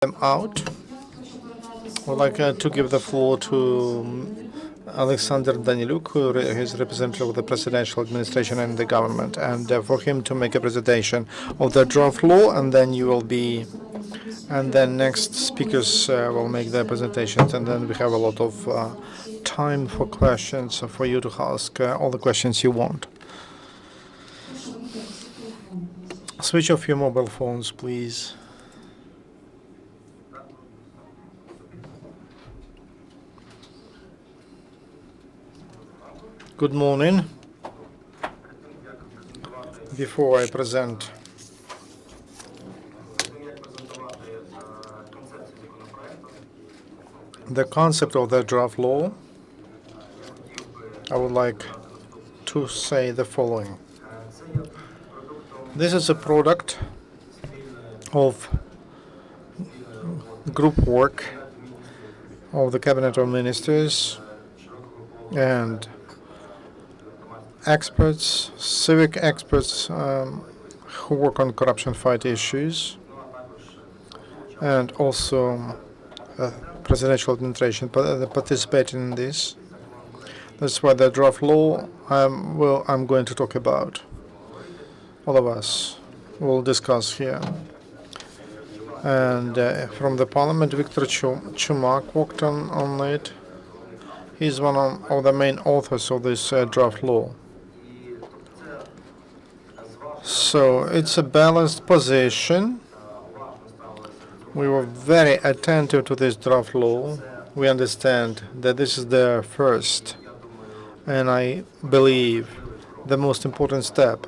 them out. I would like to give the floor to Oleksandr Danyliuk, who is representative of the presidential administration and the government, and for him to make a presentation of the draft law, and then next speakers will make their presentations, and then we have a lot of time for questions for you to ask all the questions you want. Switch off your mobile phones, please. Good morning. Before I present the concept of the draft law, I would like to say the following. This is a product of group work of the Cabinet of Ministers and experts, civic experts who work on corruption fight issues, and also presidential administration participating in this. That's why the draft law I'm going to talk about. All of us will discuss here. And from the Parliament, Viktor Chumak worked on it. He's one of the main authors of this draft law. So it's a balanced position. We were very attentive to this draft law. We understand that this is the first, and I believe the most important step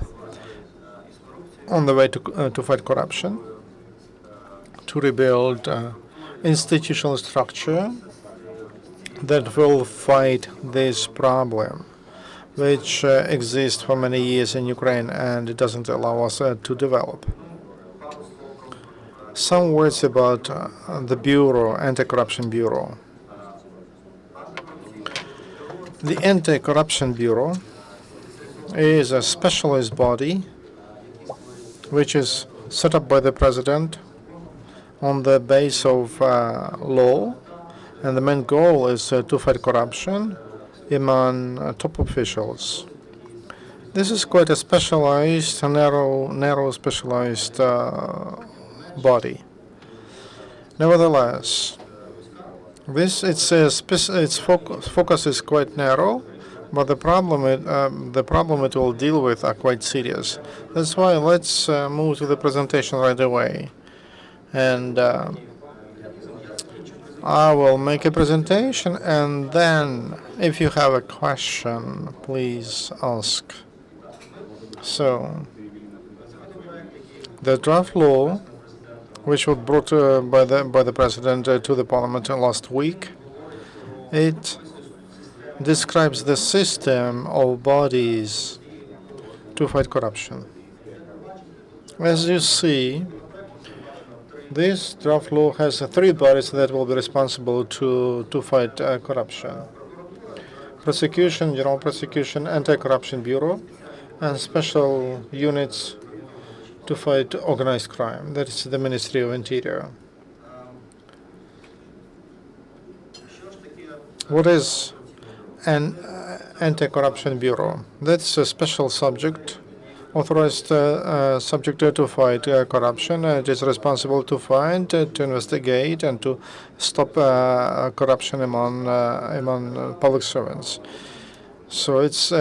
on the way to fight corruption, to rebuild institutional structure that will fight this problem, which exists for many years in Ukraine, and it doesn't allow us to develop. Some words about the Bureau, Anti-Corruption Bureau. The Anti-Corruption Bureau is a specialist body which is set up by the President on the base of law, and the main goal is to fight corruption among top officials. This is quite a specialized, narrow specialized body. Nevertheless, its focus is quite narrow, but the problem it will deal with are quite serious. That's why let's move to the presentation right away, and I will make a presentation, and then if you have a question, please ask. So, the draft law, which was brought by the President to the Parliament last week, it describes the system of bodies to fight corruption. As you see, this draft law has three bodies that will be responsible to fight corruption: prosecution, general prosecution, anti-corruption bureau, and special units to fight organized crime. That is the Ministry of Interior. What is an anti-corruption bureau? That's a special subject, authorized subject to fight corruption. It is responsible to find, to investigate, and to stop corruption among public servants. So its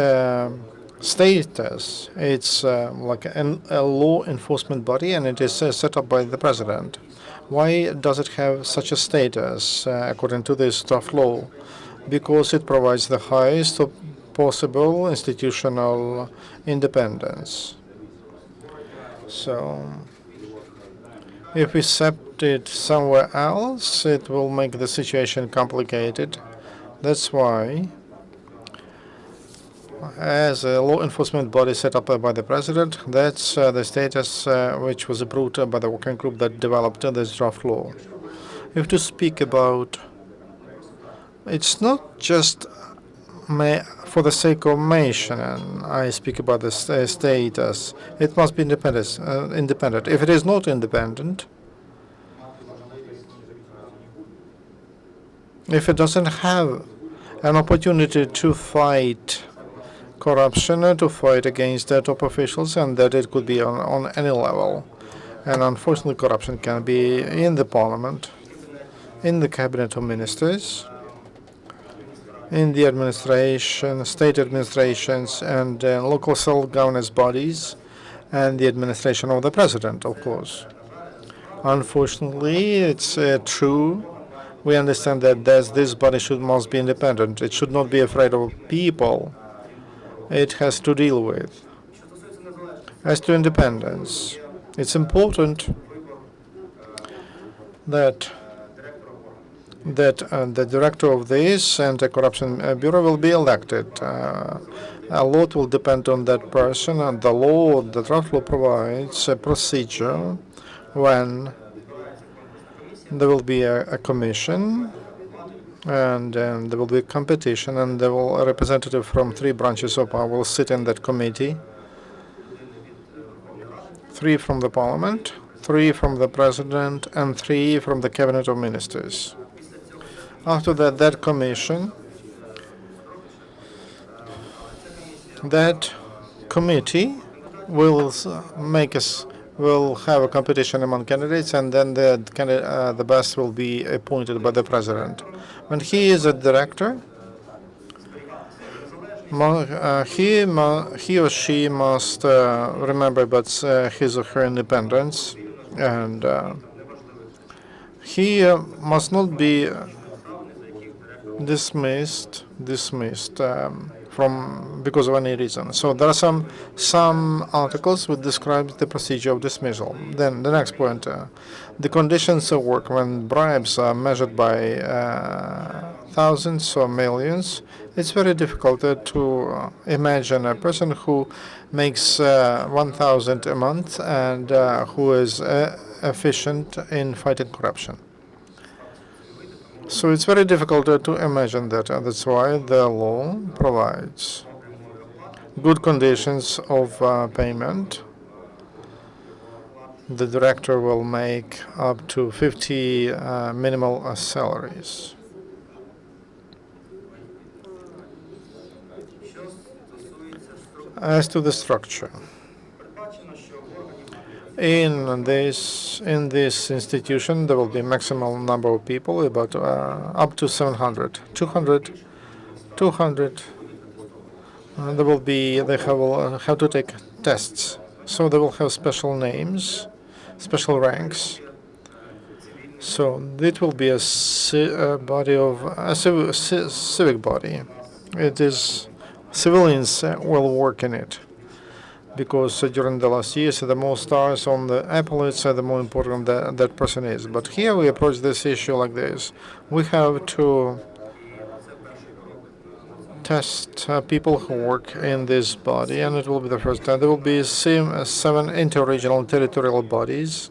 status, it's like a law enforcement body, and it is set up by the President. Why does it have such a status according to this draft law? Because it provides the highest possible institutional independence. So, if we set it somewhere else, it will make the situation complicated. That's why, as a law enforcement body set up by the President, that's the status which was approved by the working group that developed this draft law. If to speak about, it's not just for the sake of mentioning, I speak about the status. It must be independent. If it is not independent, if it doesn't have an opportunity to fight corruption, to fight against the top officials, and that it could be on any level. And unfortunately, corruption can be in the parliament, in the cabinet of ministers, in the administration, state administrations, and local self-governance bodies, and the administration of the president, of course. Unfortunately, it's true. We understand that this body must be independent. It should not be afraid of people it has to deal with. As to independence, it's important that the director of this anti-corruption bureau will be elected. A lot will depend on that person, and the draft law provides a procedure when there will be a commission, and there will be a competition, and a representative from 3 branches of power will sit in that committee. 3 from the parliament, 3 from the president, and 3 from the cabinet of ministers. After that commission, that committee will have a competition among candidates, and then the best will be appointed by the president. When he is a director, he or she must remember about his or her independence, and he must not be dismissed from because of any reason. So there are some articles which describe the procedure of dismissal. Then the next point, the conditions of work when bribes are measured by thousands or millions. It's very difficult to imagine a person who makes 1,000 a month and who is efficient in fighting corruption. So it's very difficult to imagine that, and that's why the law provides good conditions of payment. The director will make up to 50 minimal salaries. As to the structure, in this institution, there will be a maximum number of people, about up to 700, 200. They will have to take tests, so they will have special names, special ranks. So it will be a civic body. It is civilians will work in it, because during the last years, the more stars on the epaulets, the more important that person is. But here we approach this issue like this. We have to test people who work in this body, and it will be the first time. There will be 7 inter-regional territorial bodies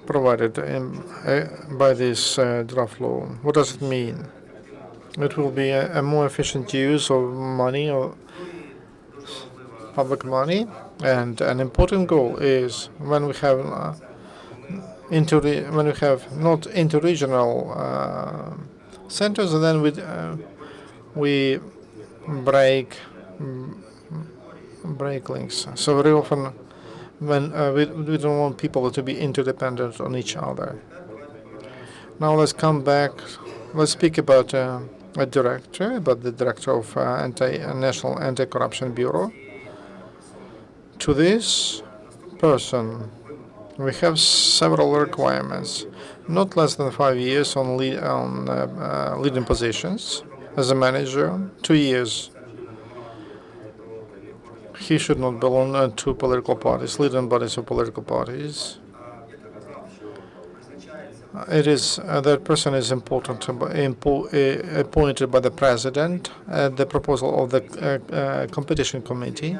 provided by this draft law. What does it mean? It will be a more efficient use of money, or public money, and an important goal is when we have not inter-regional centers, and then we break links. So very often, when we don't want people to be interdependent on each other. Now let's come back. Let's speak about the director of National Anti-Corruption Bureau. To this person, we have several requirements. Not less than 5 years on leading positions as a manager, 2 years. He should not belong to political parties, leading bodies of political parties. That person is appointed by the president at the proposal of the competition committee,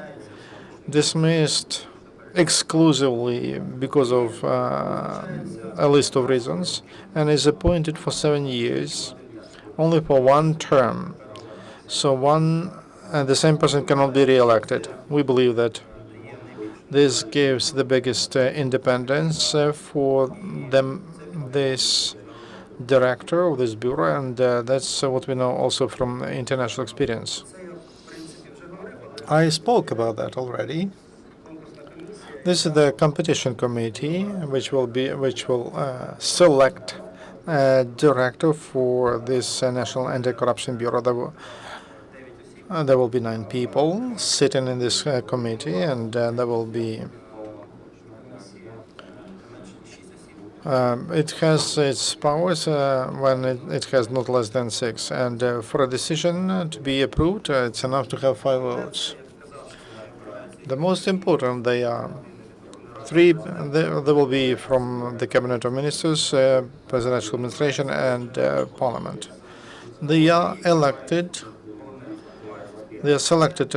dismissed exclusively because of a list of reasons, and is appointed for 7 years, only for 1 term. So the same person cannot be re-elected. We believe that this gives the biggest independence for them. This director of this bureau, and that's what we know also from international experience. I spoke about that already. This is the competition committee, which will select a director for this National Anti-Corruption Bureau. There will be 9 people sitting in this committee, and there will be. It has its powers when it has not less than 6, and for a decision to be approved, it's enough to have 5 votes. The most important, they are 3. There will be from the Cabinet of Ministers, Presidential Administration, and Parliament. They are elected. They are selected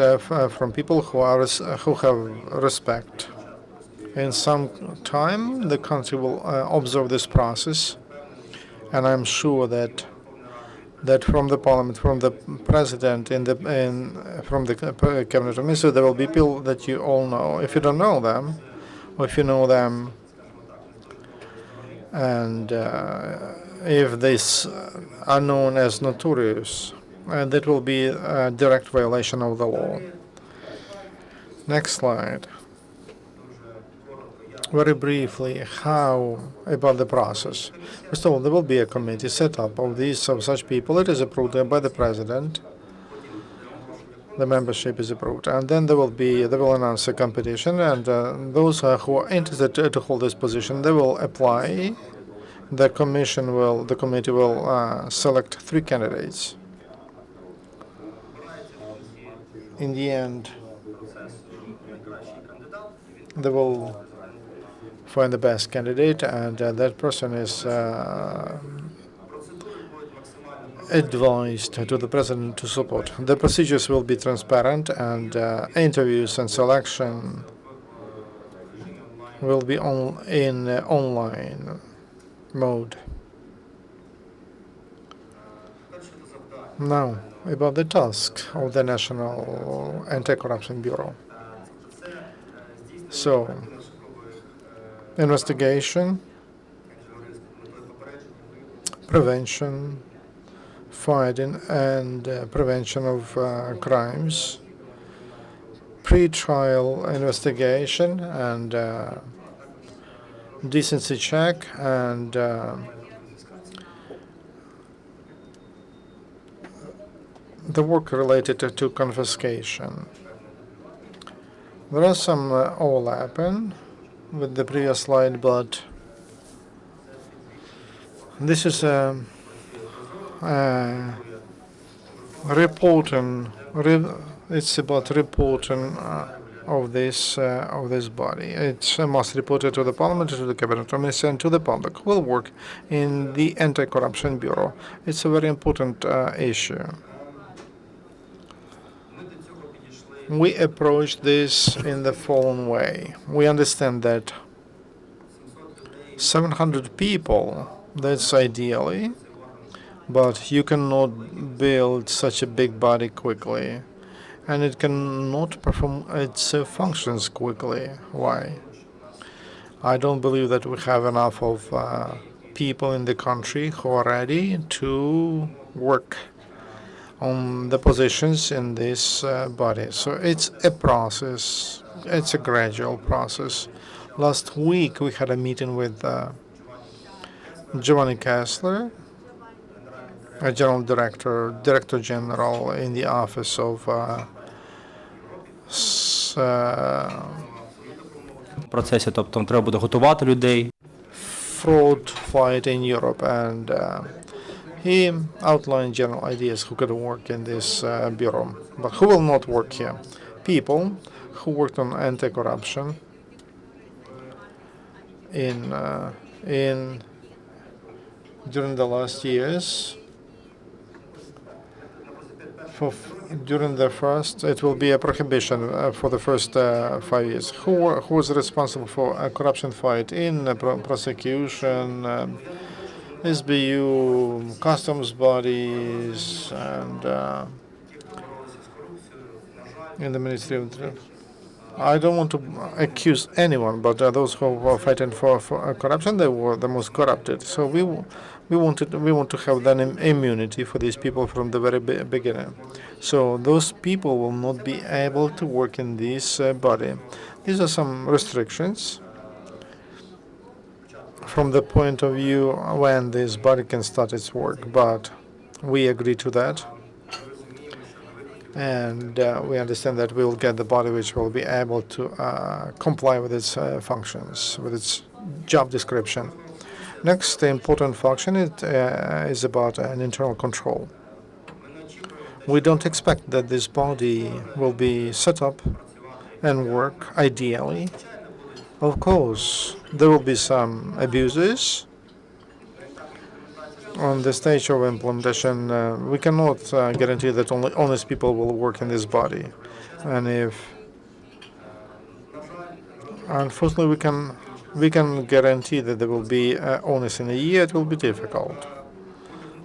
from people who have respect. In some time, the country will observe this process, and I'm sure that from the Parliament, from the President, from the Cabinet of Ministers, there will be people that you all know. If you don't know them, or if you know them, and if they are known as notorious, that will be a direct violation of the law. Next slide. Very briefly, how about the process? First of all, there will be a committee set up of such people. It is approved by the President. The membership is approved, and then they will announce a competition, and those who are interested to hold this position, they will apply. The committee will select 3 candidates. In the end, they will find the best candidate, and that person is advised to the President to support. The procedures will be transparent, and interviews and selection will be in online mode. Now, about the task of the National Anti-Corruption Bureau. So, investigation, prevention, fighting and prevention of crimes, pre-trial investigation and decency check, and the work related to confiscation. There are some overlapping with the previous slide, but this is reporting. It's about reporting of this body. It must report it to the Parliament, to the Cabinet Minister, and to the public who will work in the Anti-Corruption Bureau. It's a very important issue. We approach this in the following way. We understand that 700 people, that's ideally, but you cannot build such a big body quickly, and it cannot perform its functions quickly. Why? I don't believe that we have enough of people in the country who are ready to work on the positions in this body. So it's a process. It's a gradual process. Last week we had a meeting with Giovanni Kessler, a general director general in the office of процесі, тобто треба буде готувати людей. Fraud fight in Europe, and he outlined general ideas who could work in this bureau, but who will not work here. People who worked on anti-corruption during the last years. During the first, it will be a prohibition for the first 5 years. Who was responsible for a corruption fight in prosecution, SBU, customs bodies, and in the Ministry of I don't want to accuse anyone, but those who were fighting for corruption, they were the most corrupted. So we want to have then immunity for these people from the very beginning. So those people will not be able to work in this body. These are some restrictions from the point of view when this body can start its work, but we agree to that. And we understand that we will get the body which will be able to comply with its functions, with its job description. Next, the important function is about an internal control. We don't expect that this body will be set up and work ideally. Of course, there will be some abuses on the stage of implementation. We cannot guarantee that only honest people will work in this body, and if unfortunately we can guarantee that there will be honest in a year, it will be difficult.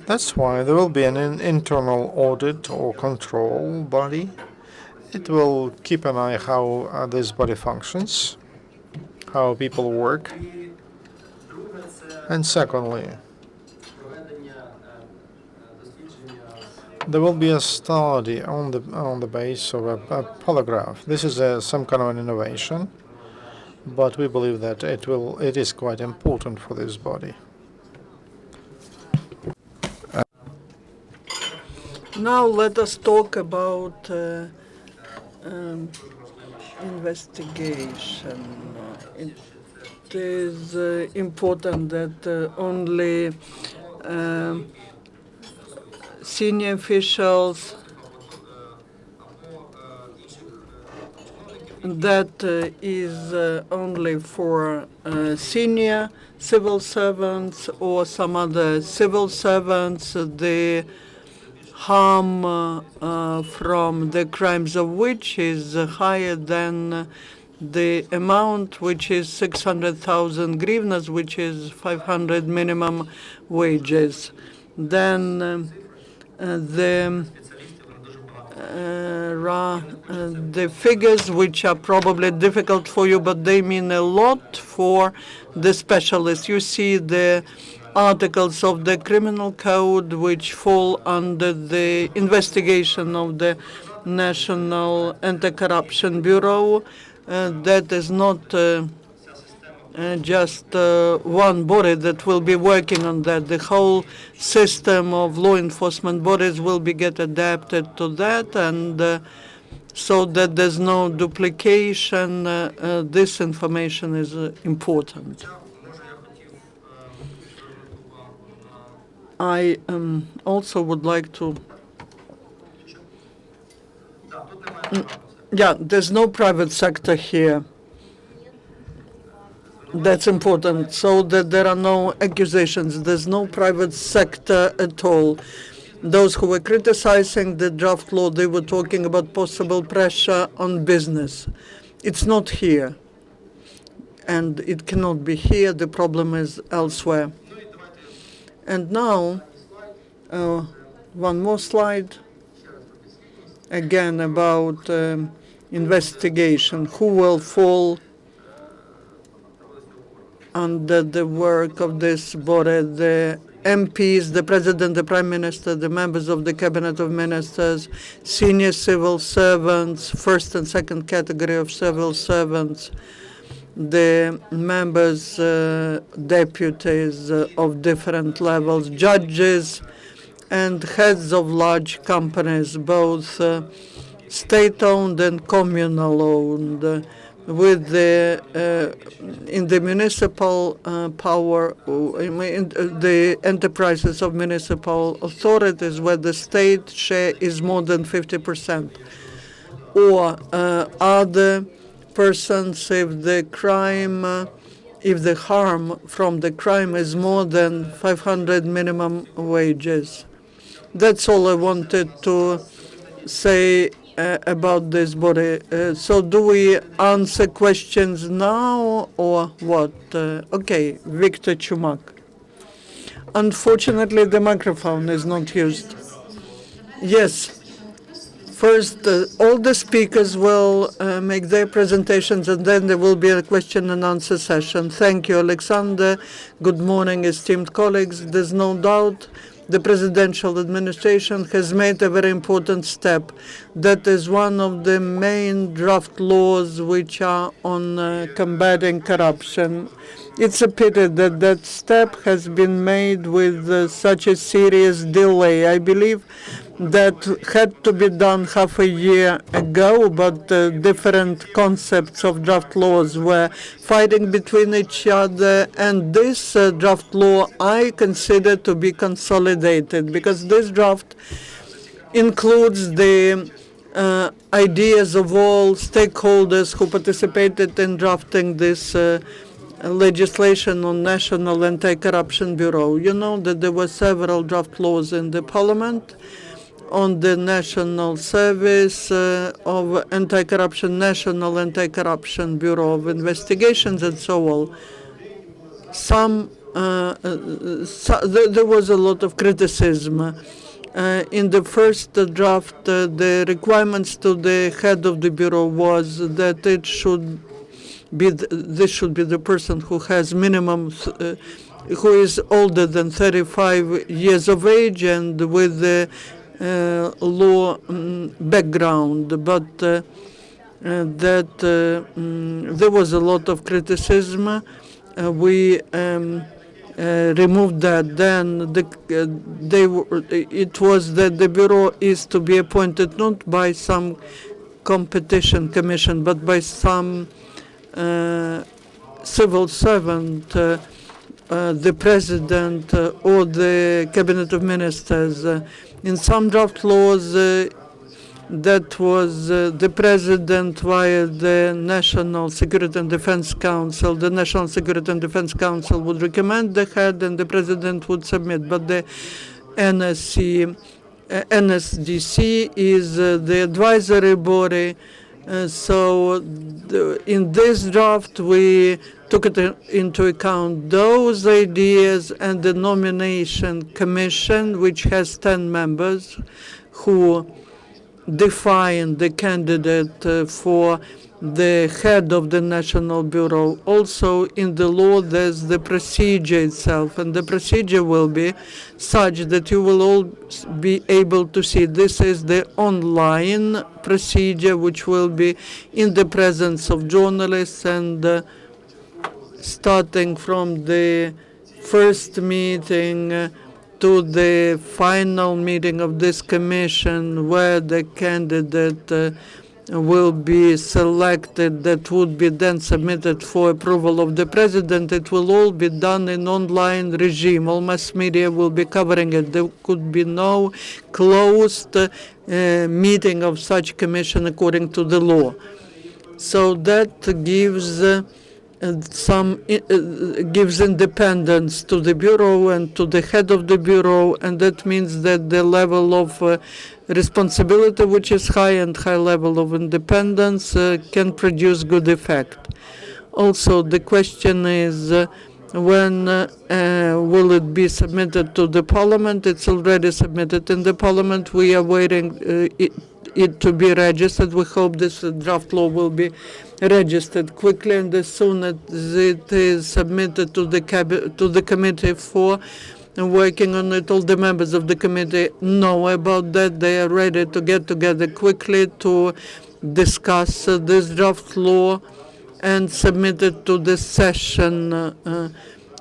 That's why there will be an internal audit or control body. It will keep an eye how this body functions, how people work, and secondly, there will be a study on the base of a polygraph. This is some kind of an innovation, but we believe that it is quite important for this body. Now let us talk about investigation. It is important that only senior officials that is only for senior civil servants or some other civil servants. The harm from the crimes of which is higher than the amount, which is 600,000 hryvnias, which is 500 minimum wages. Then the figures, which are probably difficult for you, but they mean a lot for the specialists. You see the articles of the criminal code which fall under the investigation of the National Anti-Corruption Bureau. That is not just one body that will be working on that. The whole system of law enforcement bodies will get adapted to that, and so that there's no duplication. This information is important. I also would like to. Yeah, there's no private sector here. That's important, so that there are no accusations. There's no private sector at all. Those who were criticizing the draft law, they were talking about possible pressure on business. It's not here, and it cannot be here. The problem is elsewhere. And now, one more slide, again about investigation. Who will fall under the work of this body? The MPs, the President, the Prime Minister, the members of the Cabinet of Ministers, senior civil servants, first and second category of civil servants, the members, deputies of different levels, judges, and heads of large companies, both state-owned and communal-owned, with the in the municipal power, in the enterprises of municipal authorities, where the state share is more than 50%, or other persons if the crime, if the harm from the crime is more than 500 minimum wages. That's all I wanted to say about this body. So do we answer questions now or what? Okay, Viktor Chumak. Unfortunately, the microphone is not used. Yes. First, all the speakers will make their presentations, and then there will be a question and answer session. Thank you, Oleksandr. Good morning, esteemed colleagues. There's no doubt the presidential administration has made a very important step. That is one of the main draft laws which are on combating corruption. It's a pity that that step has been made with such a serious delay. I believe that had to be done half a year ago, but different concepts of draft laws were fighting between each other, and this draft law I consider to be consolidated, because this draft includes the ideas of all stakeholders who participated in drafting this legislation on National Anti-Corruption Bureau. You know that there were several draft laws in the Parliament on the National Service of Anti-Corruption, National Anti-Corruption Bureau of Investigations, and so on. There was a lot of criticism. In the first draft, the requirements to the head of the Bureau was that this should be the person who has minimum, who is older than 35 years of age and with the law background, but there was a lot of criticism. We removed that. Then it was that the bureau is to be appointed not by some competition commission, but by some civil servant, the president or the cabinet of ministers. In some draft laws, that was the president via the National Security and Defense Council. The National Security and Defense Council would recommend the head, and the president would submit. But the NSDC is the advisory body. So in this draft, we took it into account those ideas, and the nomination commission, which has 10 members, who define the candidate for the head of the National Bureau. Also, in the law, there's the procedure itself, and the procedure will be such that you will all be able to see. This is the online procedure, which will be in the presence of journalists, and starting from the first meeting to the final meeting of this commission, where the candidate will be selected, that would be then submitted for approval of the president. It will all be done in online regime. All mass media will be covering it. There could be no closed meeting of such commission according to the law. So that gives gives independence to the bureau and to the head of the bureau, and that means that the level of responsibility, which is high, and high level of independence can produce good effect. Also, the question is when will it be submitted to the parliament? It's already submitted in the parliament. We are waiting it to be registered. We hope this draft law will be registered quickly, and as soon as it is submitted to the committee for working on it, all the members of the committee know about that. They are ready to get together quickly to discuss this draft law and submit it to the session.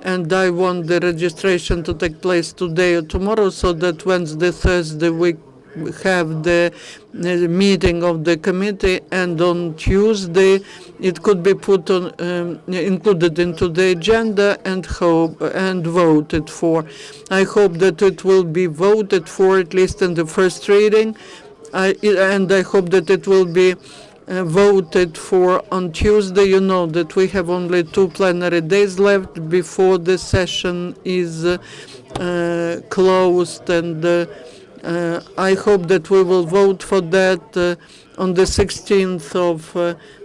And I want the registration to take place today or tomorrow, so that Wednesday, Thursday, we have the meeting of the committee, and on Tuesday it could be put on included into the agenda and voted for. I hope that it will be voted for, at least in the first reading, and I hope that it will be voted for on Tuesday. You know that we have only 2 plenary days left before the session is closed, and I hope that we will vote for that on the 16th of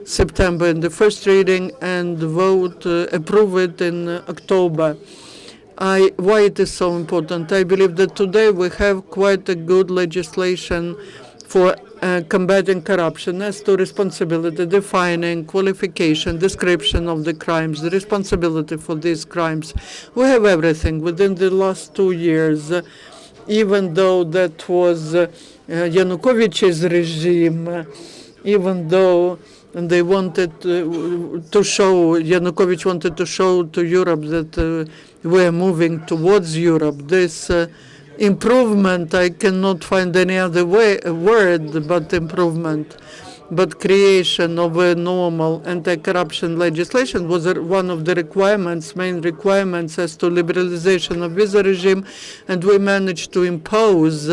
September in the first reading, and approve it in October. Why it is so important? I believe that today we have quite a good legislation for combating corruption. As to responsibility, defining, qualification, description of the crimes, the responsibility for these crimes. We have everything within the last 2 years, even though that was Yanukovych's regime, even though they wanted to show, Yanukovych wanted to show to Europe that we're moving towards Europe. This improvement, I cannot find any other word but improvement, but creation of a normal anti-corruption legislation was one of the requirements, main requirements as to liberalization of visa regime, and we managed to impose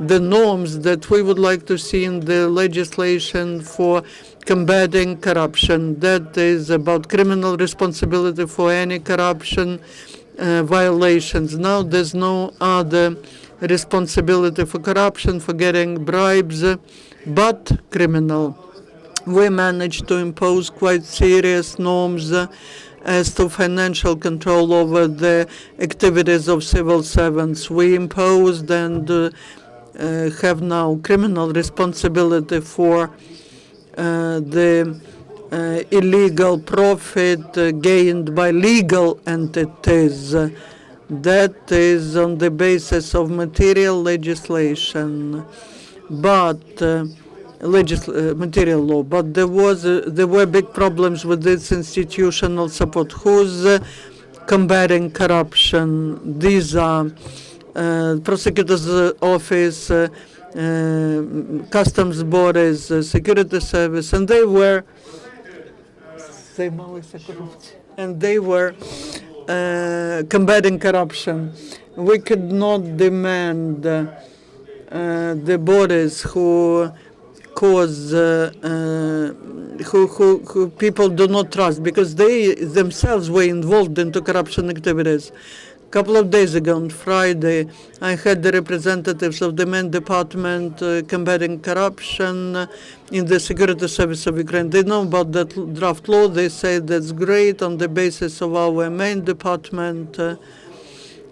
the norms that we would like to see in the legislation for combating corruption. That is about criminal responsibility for any corruption violations. Now there's no other responsibility for corruption, for getting bribes, but criminal. We managed to impose quite serious norms as to financial control over the activities of civil servants. We imposed and have now criminal responsibility for the illegal profit gained by legal entities. That is on the basis of material legislation, but material law. But there were big problems with this institutional support. Who's combating corruption? These are prosecutor's office, customs borders, security service, and they were combating corruption. We could not demand the borders who cause who people do not trust because they themselves were involved into corruption activities. A couple of days ago, on Friday, I had the representatives of the main department combating corruption in the security service of Ukraine. They know about that draft law. They say that's great. On the basis of our main department,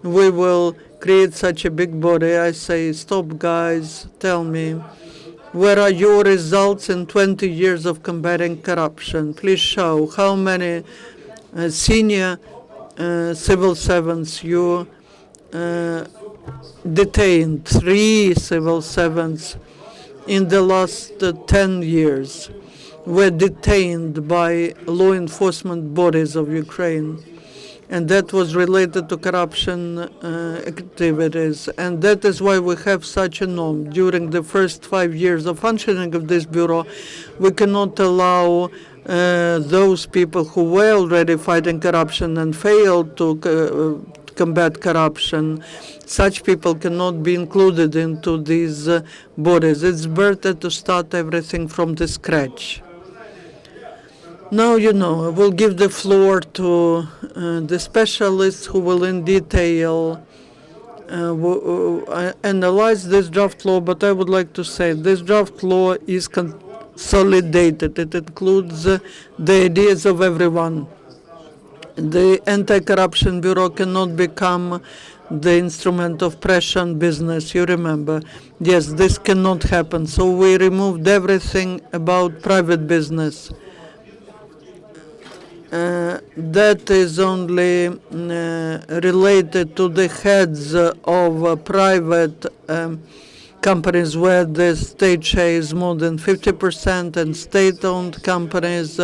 we will create such a big body. I say, stop, guys. Tell me, where are your results in 20 years of combating corruption? Please show how many senior civil servants you detained. 3 civil servants in the last 10 years were detained by law enforcement bodies of Ukraine, and that was related to corruption activities. And that is why we have such a norm. During the first 5 years of functioning of this bureau, we cannot allow those people who were already fighting corruption and failed to combat corruption. Such people cannot be included into these bodies. It's better to start everything from the scratch. Now, I will give the floor to the specialists who will in detail analyze this draft law, but I would like to say this draft law is consolidated. It includes the ideas of everyone. The Anti-Corruption Bureau cannot become the instrument of pressure on business. You remember, yes, this cannot happen. So we removed everything about private business. That is only related to the heads of private companies where the state share is more than 50% and state-owned companies,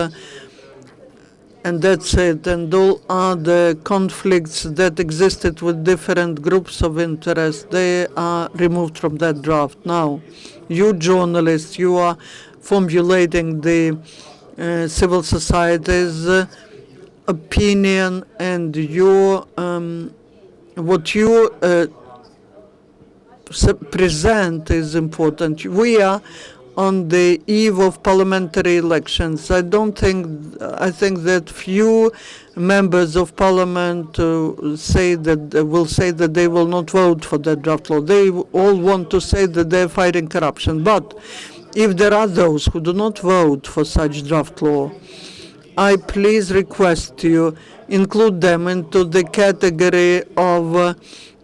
and that's it. And all other conflicts that existed with different groups of interest, they are removed from that draft. Now, you journalists, you are formulating the civil society's opinion, and your what you present is important. We are on the eve of parliamentary elections. I think that few members of parliament will say that they will not vote for that draft law. They all want to say that they're fighting corruption. But if there are those who do not vote for such draft law, I please request you include them into the category of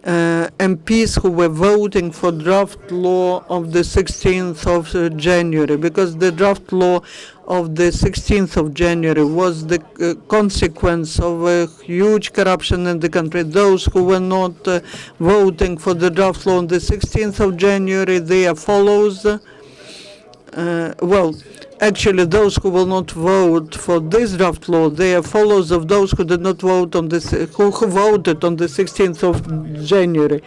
MPs who were voting for draft law of the 16th of January, because the draft law of the 16th of January was the consequence of a huge corruption in the country. Those who were not voting for the draft law on the 16th of January, they are follows. Actually, those who will not vote for this draft law, they are followers of those who did not vote on this, who voted on the 16th of January.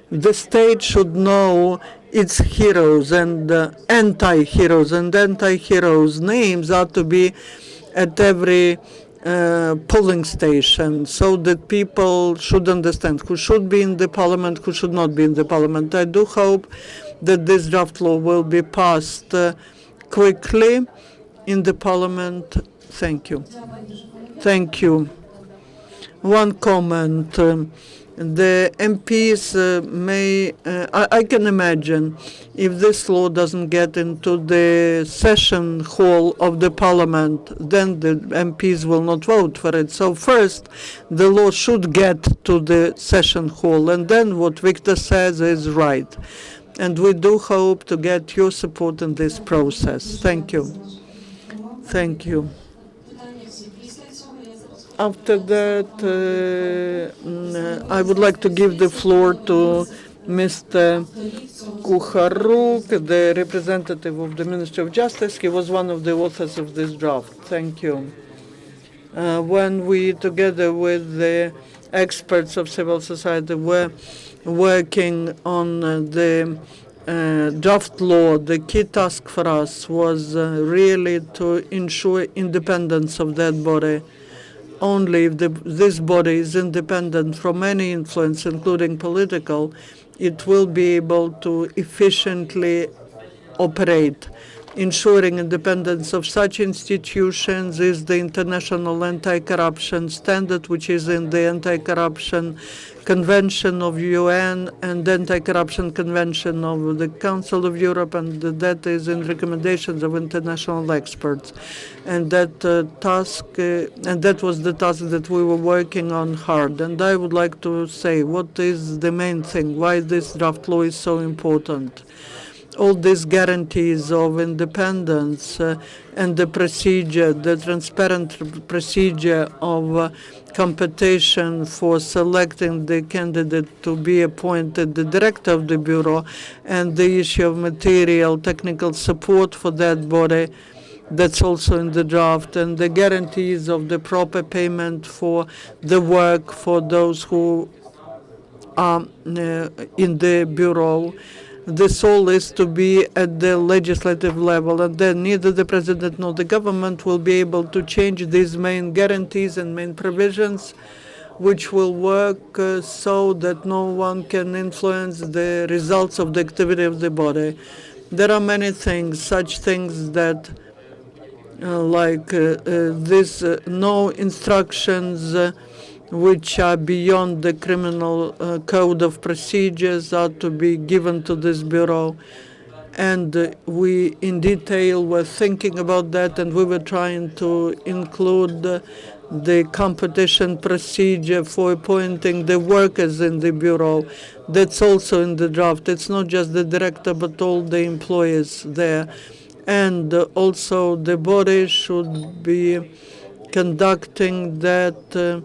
The state should know its heroes and anti-heroes, and anti-heroes' names are to be at every polling station, so that people should understand who should be in the parliament, who should not be in the parliament. I do hope that this draft law will be passed quickly in the parliament. Thank you. Thank you. One comment. The MPs I can imagine if this law doesn't get into the session hall of the parliament, then the MPs will not vote for it. So first, the law should get to the session hall, and then what Viktor says is right. And we do hope to get your support in this process. Thank you. Thank you. After that, I would like to give the floor to Mr. Kukharuk, the representative of the Ministry of Justice. He was one of the authors of this draft. Thank you. When we, together with the experts of civil society, were working on the draft law, the key task for us was really to ensure independence of that body. Only if this body is independent from any influence, including political, it will be able to efficiently operate. Ensuring independence of such institutions is the International Anti-Corruption Standard, which is in the Anti-Corruption Convention of UN and Anti-Corruption Convention of the Council of Europe, and that is in recommendations of international experts. And that that was the task that we were working on hard. And I would like to say what is the main thing, why this draft law is so important. All these guarantees of independence and the procedure, the transparent procedure of competition for selecting the candidate to be appointed the director of the Bureau, and the issue of material technical support for that body, that's also in the draft, and the guarantees of the proper payment for the work for those who are in the Bureau. This all is to be at the legislative level, and then neither the president nor the government will be able to change these main guarantees and main provisions, which will work so that no one can influence the results of the activity of the body. There are many things, such things that no instructions which are beyond the criminal code of procedures are to be given to this bureau. And we in detail were thinking about that, and we were trying to include the competition procedure for appointing the workers in the bureau. That's also in the draft. It's not just the director, but all the employees there. And also the body should be conducting that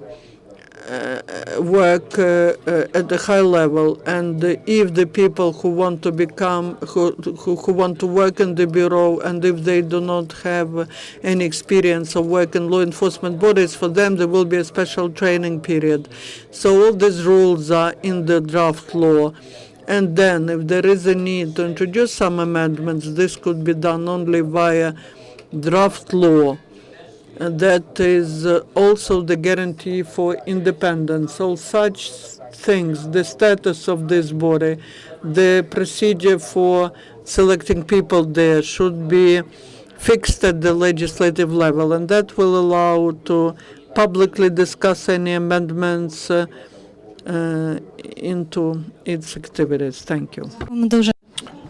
work at the high level, and if the people who want to become who want to work in the bureau, and if they do not have any experience of work in law enforcement bodies, for them there will be a special training period. So all these rules are in the draft law. And then if there is a need to introduce some amendments, this could be done only via draft law. And that is also the guarantee for independence. All such things, the status of this body, the procedure for selecting people there should be fixed at the legislative level, and that will allow to publicly discuss any amendments into its activities. Thank you.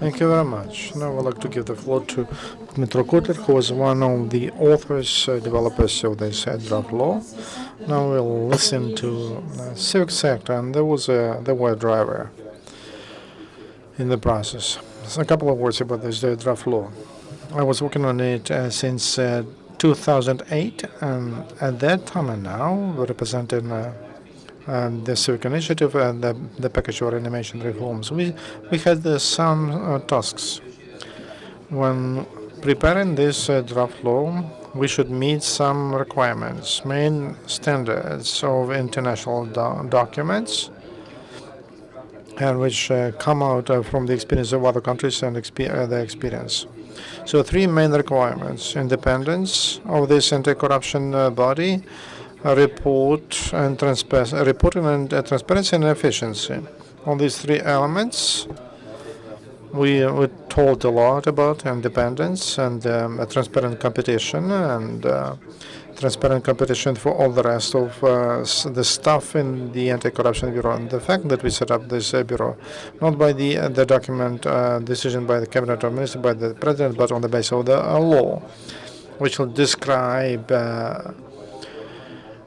Thank you very much. Now I'd like to give the floor to Dmytro Kotliar, who was one of the authors, developers of this draft law. Now we'll listen to the civic sector, and there were a driver in the process. So a couple of words about this draft law. I was working on it since 2008, and at that time and now, we represented the civic initiative and the package of reanimation reforms. We had some tasks. When preparing this draft law, we should meet some requirements, main standards of international documents, and which come out from the experience of other countries and their experience. So three main requirements: independence of this anti-corruption body, reporting and transparency and efficiency. On these three elements, we told a lot about independence and transparent competition, and transparent competition for all the rest of the stuff in the Anti-Corruption Bureau. And the fact that we set up this bureau, not by the document decision by the Cabinet of Ministers, by the President, but on the basis of the law, which will describe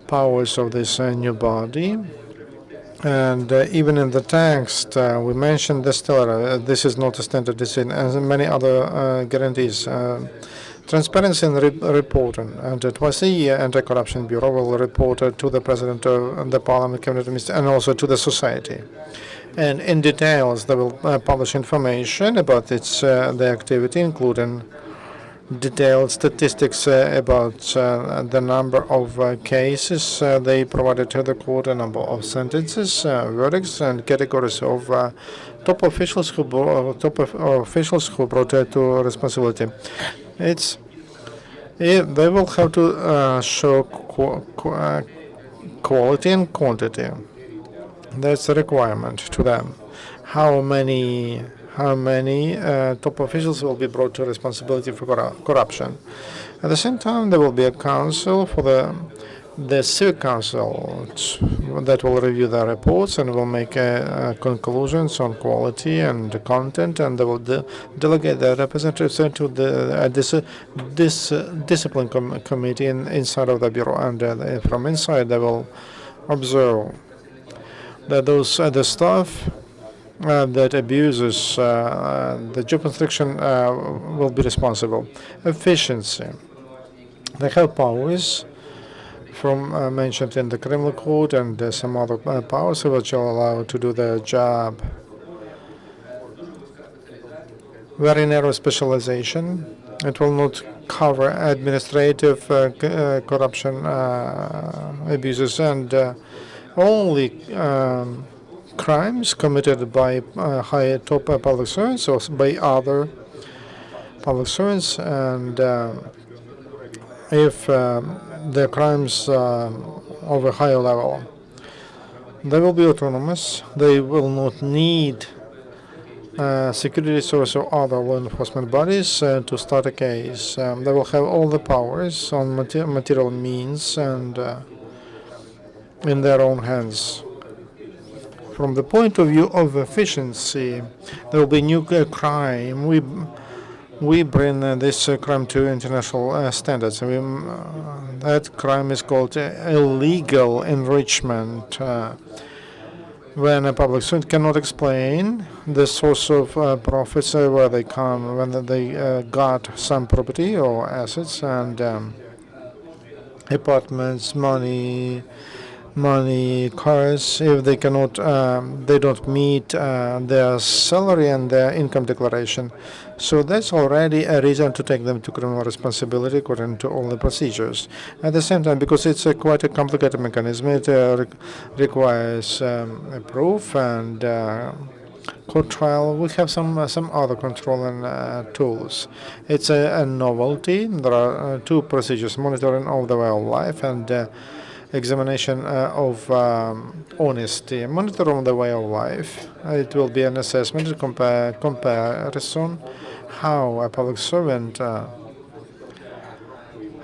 powers of this new body. And even in the text, we mentioned the stellar. This is not a standard decision, and many other guarantees. Transparency and reporting. And twice a year, Anti-Corruption Bureau will report to the President of the Parliament, Cabinet Minister, and also to the society. And in details, they will publish information about the activity, including detailed statistics about the number of cases they provided to the court, a number of sentences, verdicts, and categories of top officials who brought to responsibility. They will have to show quality and quantity. That's a requirement to them. How many top officials will be brought to responsibility for corruption. At the same time, there will be a council for the civic council that will review the reports and will make conclusions on quality and content, and they will delegate their representatives to this discipline committee inside of the bureau, and from inside they will observe that the staff that abuses the job restriction will be responsible. Efficiency. They have powers from mentioned in the Criminal Code and some other powers which are allowed to do their job. Very narrow specialization. It will not cover administrative corruption abuses, and only crimes committed by high top public servants or by other public servants, and if the crimes of a higher level, they will be autonomous. They will not need security service or other law enforcement bodies to start a case. They will have all the powers on material means and in their own hands. From the point of view of efficiency, there will be new crime. We bring this crime to international standards. That crime is called illegal enrichment. When a public servant cannot explain the source of profits, where they come, when they got some property or assets and apartments, money, cars, if they cannot, they don't meet their salary and their income declaration. So that's already a reason to take them to criminal responsibility according to all the procedures. At the same time, because it's quite a complicated mechanism, it requires a proof and court trial. We have some other controlling tools. It's a novelty. There are two procedures: monitoring of the way of life and examination of honesty. Monitoring the way of life. It will be an assessment, comparison, how a public servant,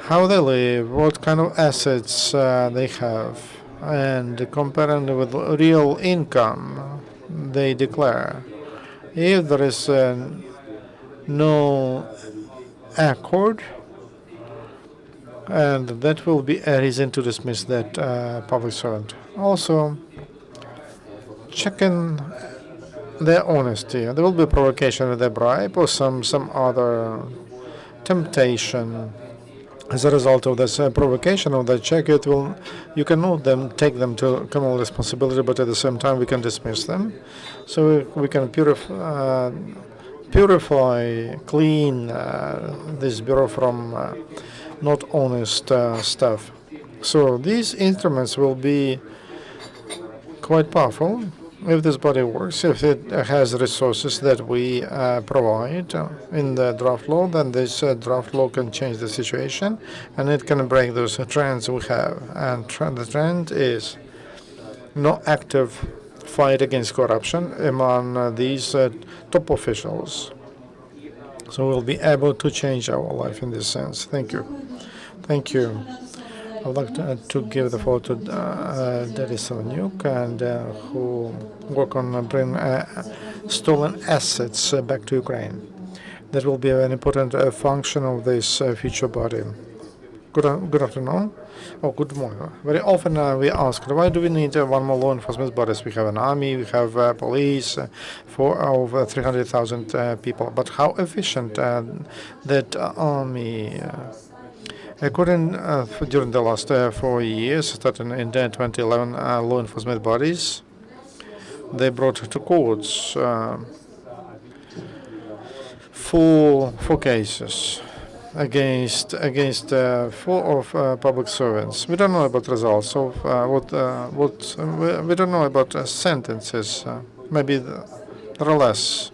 how they live, what kind of assets they have, and comparing with real income they declare. If there is no accord, and that will be a reason to dismiss that public servant. Also, checking their honesty. There will be provocation with a bribe or some other temptation. As a result of this provocation of the check, you cannot take them to criminal responsibility, but at the same time we can dismiss them. So we can purify, clean this bureau from not honest stuff. So these instruments will be quite powerful if this body works, if it has resources that we provide in the draft law. Then this draft law can change the situation, and it can break those trends we have. And the trend is no active fight against corruption among these top officials. So we'll be able to change our life in this sense. Thank you. Thank you. I would like to give the floor to Darya Kaleniuk, and who work on bringing stolen assets back to Ukraine. That will be an important function of this future body. Good afternoon, or good morning. Very often we ask, why do we need one more law enforcement bodies? We have an army, we have police for over 300,000 people. But how efficient that army? According during the last 4 years, starting in 2011, law enforcement bodies, they brought to courts four cases against four of public servants. We don't know about results of we don't know about sentences. Maybe there are less.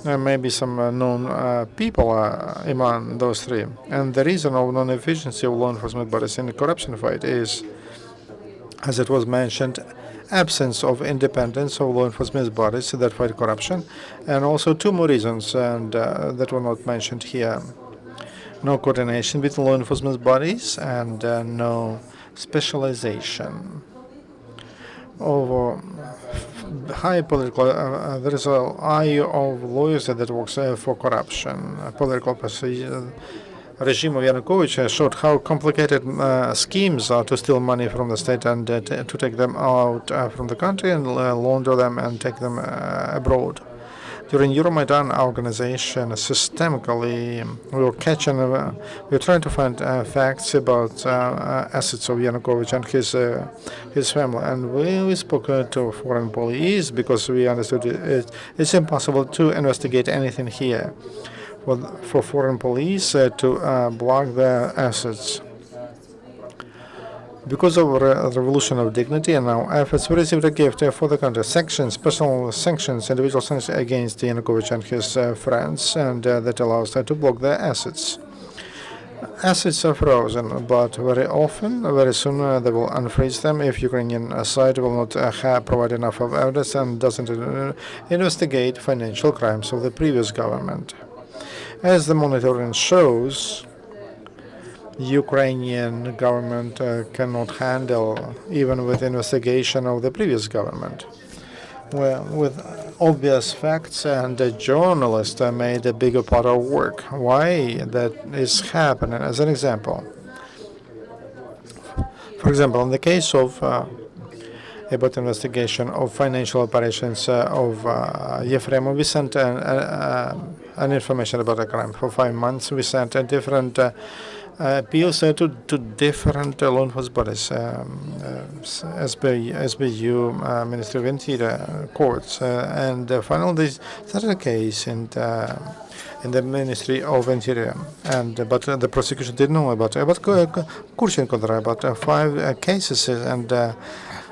Maybe some known people among those three. And the reason of non-efficiency of law enforcement bodies in the corruption fight is, as it was mentioned, absence of independence of law enforcement bodies that fight corruption, and also two more reasons, and that were not mentioned here. No coordination between law enforcement bodies, and no specialization. Over high political, there is an eye of lawyers that works for corruption. Political regime of Yanukovych showed how complicated schemes are to steal money from the state and to take them out from the country and launder them and take them abroad. During Euromaidan organization, systemically, we were trying to find facts about assets of Yanukovych and his family. And we spoke to foreign police because we understood it's impossible to investigate anything here for foreign police to block their assets. Because of a revolution of dignity and our efforts, we received a gift for the country. Special sanctions, individual sanctions against Yanukovych and his friends, and that allows them to block their assets. Assets are frozen, but very often, very soon, they will unfreeze them if Ukrainian side will not provide enough of evidence and doesn't investigate financial crimes of the previous government. As the monitoring shows, Ukrainian government cannot handle even with investigation of the previous government. Well, with obvious facts, and the journalists made a bigger part of work. Why that is happening? As an example, for example, in the case of about investigation of financial operations of Yefremov, we sent an information about a crime. For 5 months, we sent a different appeals to different law enforcement bodies, SBU, Ministry of Interior, courts, and finally they started a case in the Ministry of Interior, but the prosecution didn't know about Kurchenko, about 5 cases and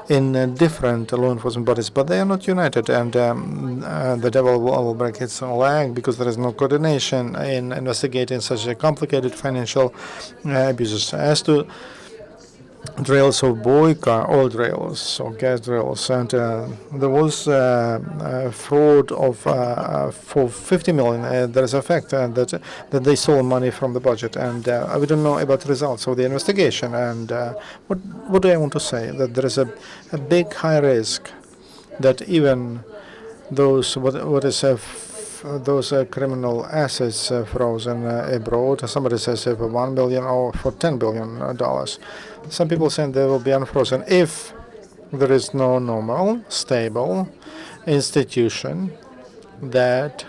in different law enforcement bodies, but they are not united, and the devil will break its leg because there is no coordination in investigating such a complicated financial abuses. As to drills of Boyka, oil drills or gas drills, and there was fraud of for 50 million. There is a fact that they stole money from the budget, and we don't know about the results of the investigation. And what do I want to say? That there is a big high risk that even those those criminal assets frozen abroad. Somebody says for $1 billion or for $10 billion dollars. Some people say they will be unfrozen if there is no normal, stable institution that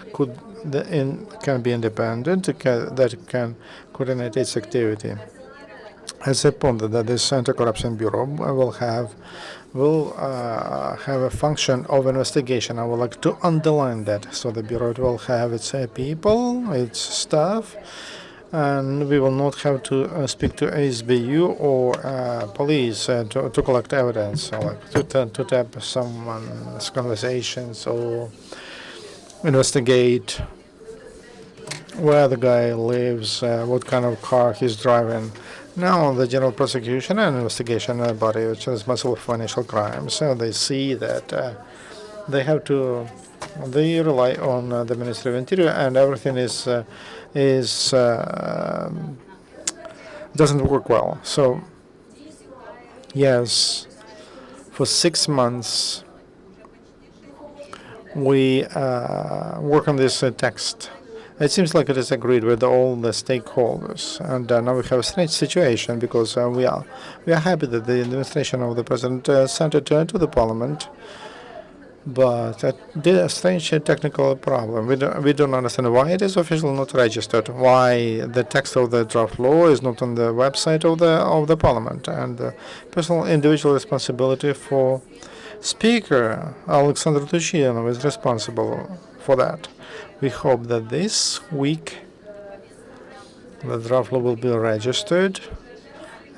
can be independent, that can coordinate its activity. As I pointed that this anti-corruption bureau will have a function of investigation. I would like to underline that. So the bureau will have its people, its staff, and we will not have to speak to SBU or police to collect evidence, or like to tap someone's conversations or investigate where the guy lives, what kind of car he's driving. Now, the General Prosecution and Investigation Body, which is responsible for financial crimes, they see that they rely on the Ministry of Interior, and everything doesn't work well. So, yes, for 6 months we work on this text. It seems like it is agreed with all the stakeholders, and now we have a strange situation because we are happy that the administration of the president sent it to the parliament, but it did a strange technical problem. We don't understand why it is officially not registered, why the text of the draft law is not on the website of the parliament, and personal individual responsibility for Speaker Oleksandr is responsible for that. We hope that this week the draft law will be registered,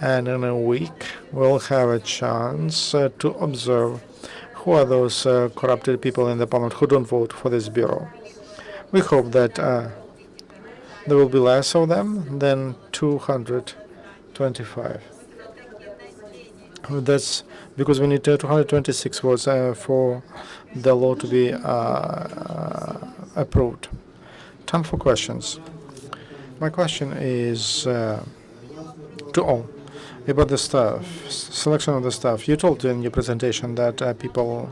and in a week we'll have a chance to observe who are those corrupted people in the parliament who don't vote for this bureau. We hope that there will be less of them than 225. That's because we need 226 votes for the law to be approved. Time for questions. My question is to all about the staff, selection of the staff. You told in your presentation that people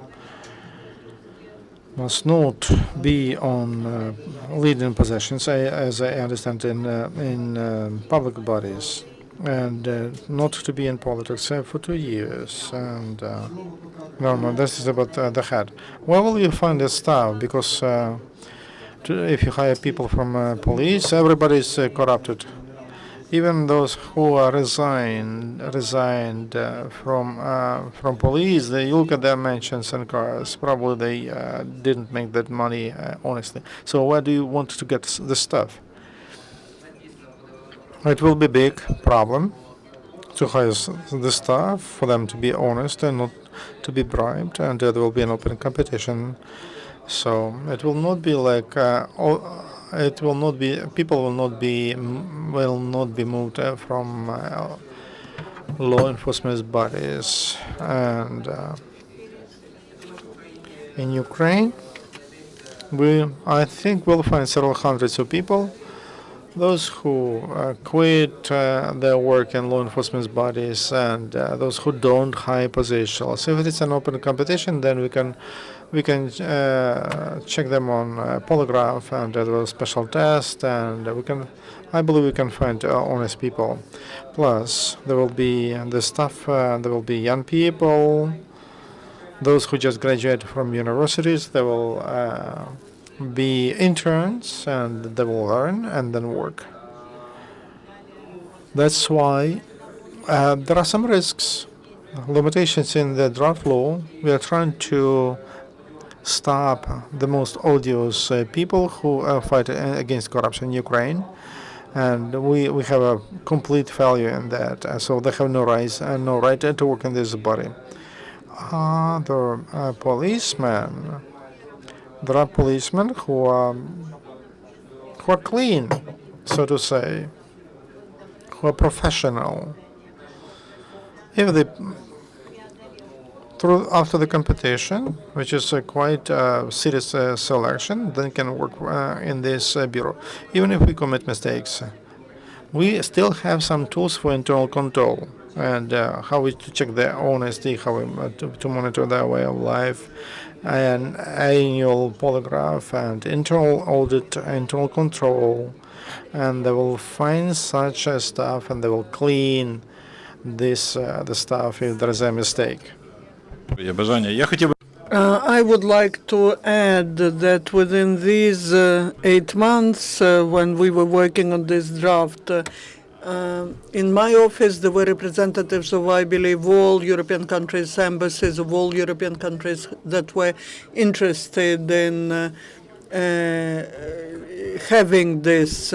must not be on leading positions, as I understand, in public bodies, and not to be in politics for 2 years. And no, this is about the head. Where will you find the staff? Because if you hire people from police, everybody is corrupted. Even those who are resigned from police, they look at their mansions and cars. Probably they didn't make that money honestly. So where do you want to get the stuff? It will be a big problem to hire the staff, for them to be honest and not to be bribed, and there will be an open competition. So it will not be like people will not be moved from law enforcement bodies. And in Ukraine, I think we'll find several hundreds of people, those who quit their work in law enforcement bodies, and those who don't high positions. If it's an open competition, then we can check them on polygraph and a special test, and I believe we can find honest people. Plus, there will be the staff. There will be young people, those who just graduated from universities. They will be interns, and they will learn and then work. That's why there are some risks, limitations in the draft law. We are trying to stop the most odious people who fight against corruption in Ukraine, and we have a complete failure in that. So they have no right to work in this body. Other policemen. There are policemen who are clean, so to say, who are professional. If they, after the competition, which is a quite serious selection, then can work in this bureau. Even if we commit mistakes, we still have some tools for internal control. and how we to check their honesty, how we to monitor their way of life, an annual polygraph and internal audit, internal control, and they will find such stuff and they will clean this the stuff if there is a mistake. Є бажання. Я хотів би I would like to add that within these 8 months, when we were working on this draft, in my office there were representatives of, I believe, all European countries, embassies of all European countries that were interested in having this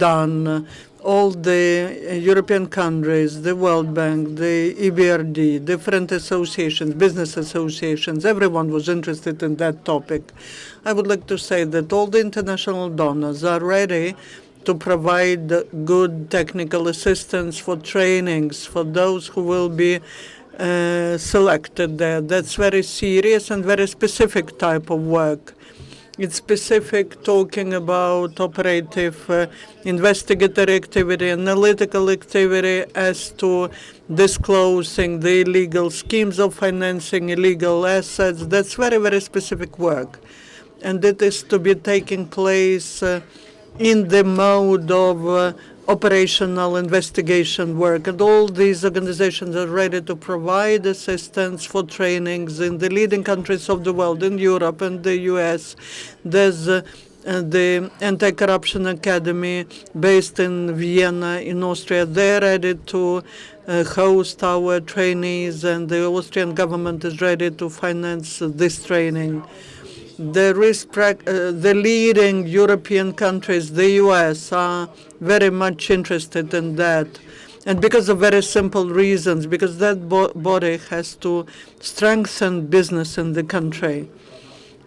done. All the European countries, the World Bank, the EBRD, different associations, business associations, everyone was interested in that topic. I would like to say that all the international donors are ready to provide good technical assistance for trainings for those who will be selected there. That's very serious and very specific type of work. It's specific, talking about operative, investigatory activity, analytical activity as to disclosing the illegal schemes of financing illegal assets. That's very, very specific work. And it is to be taking place in the mode of operational investigation work. And all these organizations are ready to provide assistance for trainings in the leading countries of the world, in Europe and the US. There's the Anti-Corruption Academy based in Vienna, in Austria. They're ready to host our trainees, and the Austrian government is ready to finance this training. The leading European countries, the US, are very much interested in that. And because of very simple reasons, because that body has to strengthen business in the country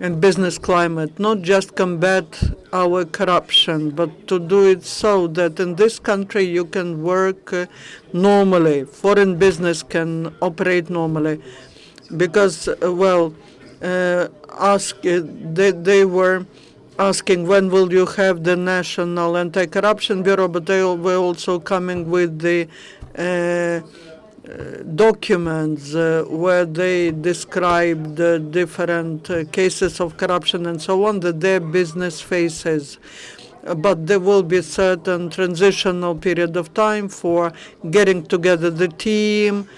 and business climate, not just combat our corruption, but to do it so that in this country you can work normally, foreign business can operate normally. Because, they were asking when will you have the National Anti-Corruption Bureau, but they were also coming with the documents where they described the different cases of corruption and so on that their business faces. But there will be a certain transitional period of time for getting together the team,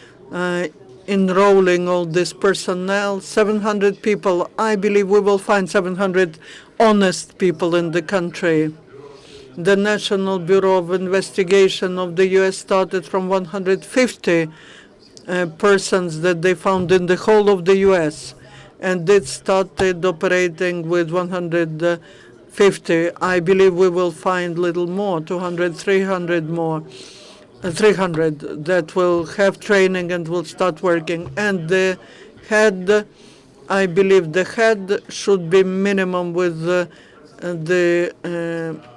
enrolling all this personnel, 700 people. I believe we will find 700 honest people in the country. The National Bureau of Investigation of the U.S. started from 150 persons that they found in the whole of the U.S. And it started operating with 150. I believe we will find little more, 200, 300 more. 300 that will have training and will start working. And the head, I believe the head should be minimum with the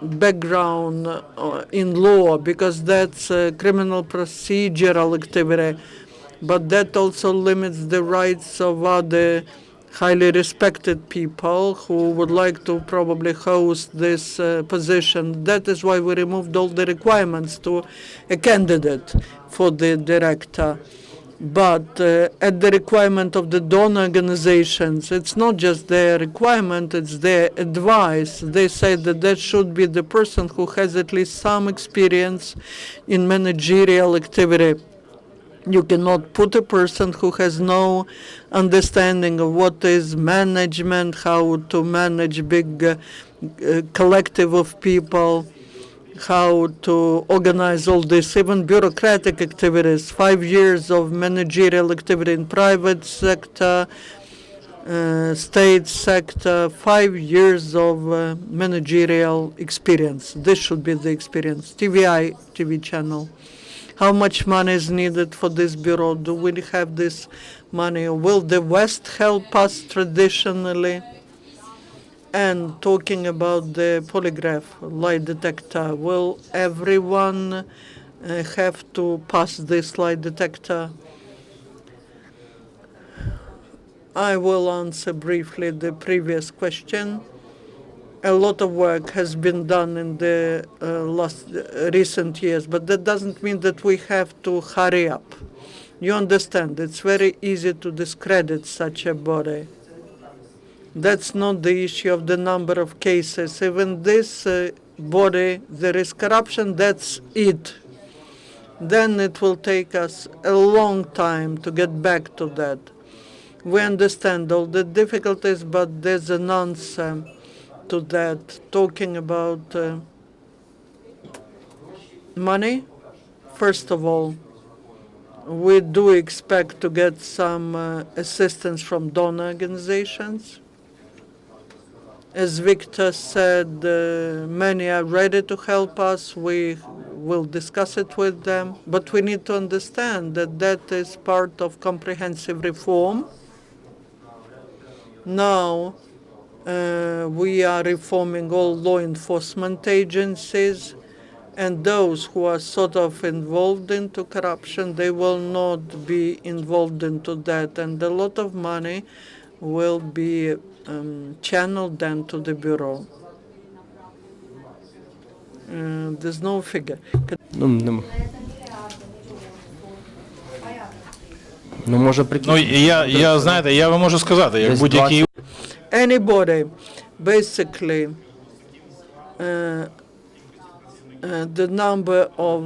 background in law, because that's criminal procedural activity. But that also limits the rights of other highly respected people who would like to probably host this position. That is why we removed all the requirements to a candidate for the director. But at the requirement of the donor organizations, it's not just their requirement, it's their advice. They say that that should be the person who has at least some experience in managerial activity. You cannot put a person who has no understanding of what is management, how to manage big collective of people, how to organize all this, even bureaucratic activities, 5 years of managerial activity in private sector, state sector, 5 years of managerial experience. This should be the experience. TV channel. How much money is needed for this bureau? Do we have this money? Will the West help us traditionally? And talking about the polygraph lie detector, will everyone have to pass this lie detector? I will answer briefly the previous question. A lot of work has been done in the recent years, but that doesn't mean that we have to hurry up. You understand, it's very easy to discredit such a body. That's not the issue of the number of cases. Even this body, there is corruption, that's it. Then it will take us a long time to get back to that. We understand all the difficulties, but there's an answer to that. Talking about money, first of all, we do expect to get some assistance from donor organizations. As Viktor said, many are ready to help us. We will discuss it with them. But we need to understand that that is part of comprehensive reform. Now, we are reforming all law enforcement agencies, and those who are sort of involved into corruption, they will not be involved into that, and a lot of money will be channeled then to the bureau. There's no figure. Ну, може, Ну, я знаєте, я вам можу сказати, як Десь будь-який 20. Anybody, basically, the number of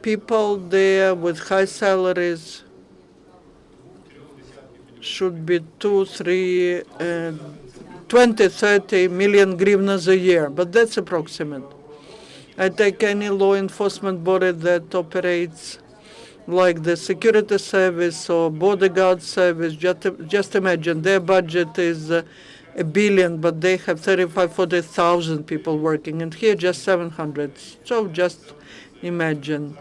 people there with high salaries should be 20-30 million hryvnias a year, but that's approximate. I take any law enforcement body that operates like the security service or border guard service. Just imagine their budget is $1 billion, but they have 40,000 people working, and here just 700. So just imagine.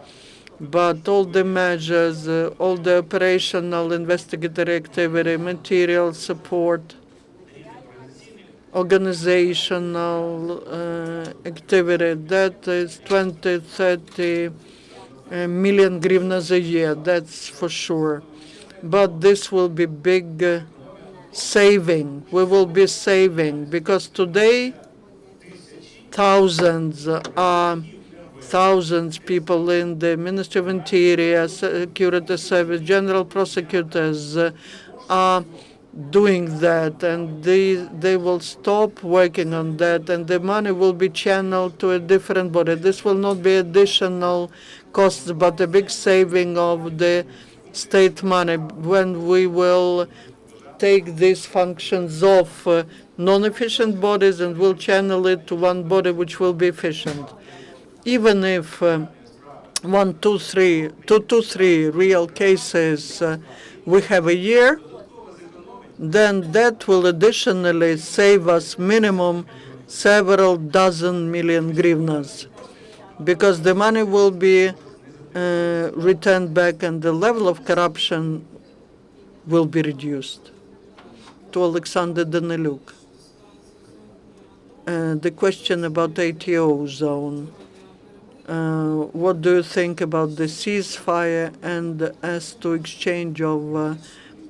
But all the measures, all the operational investigatory activity, material support, organizational activity, that is 20-30 million hryvnias a year, that's for sure. But this will be big saving. We will be saving, because today thousands people in the Ministry of Interior, Security Service, general prosecutors are doing that, and they will stop working on that, and the money will be channeled to a different body. This will not be additional costs, but a big saving of the state money when we will take these functions off non-efficient bodies and will channel it to one body which will be efficient. Even if 2 to 3 real cases we have a year, then that will additionally save us minimum several dozen million hryvnias, because the money will be returned back and the level of corruption will be reduced. To Oleksandr Danyliuk, the question about ATO zone. What do you think about the ceasefire and as to exchange of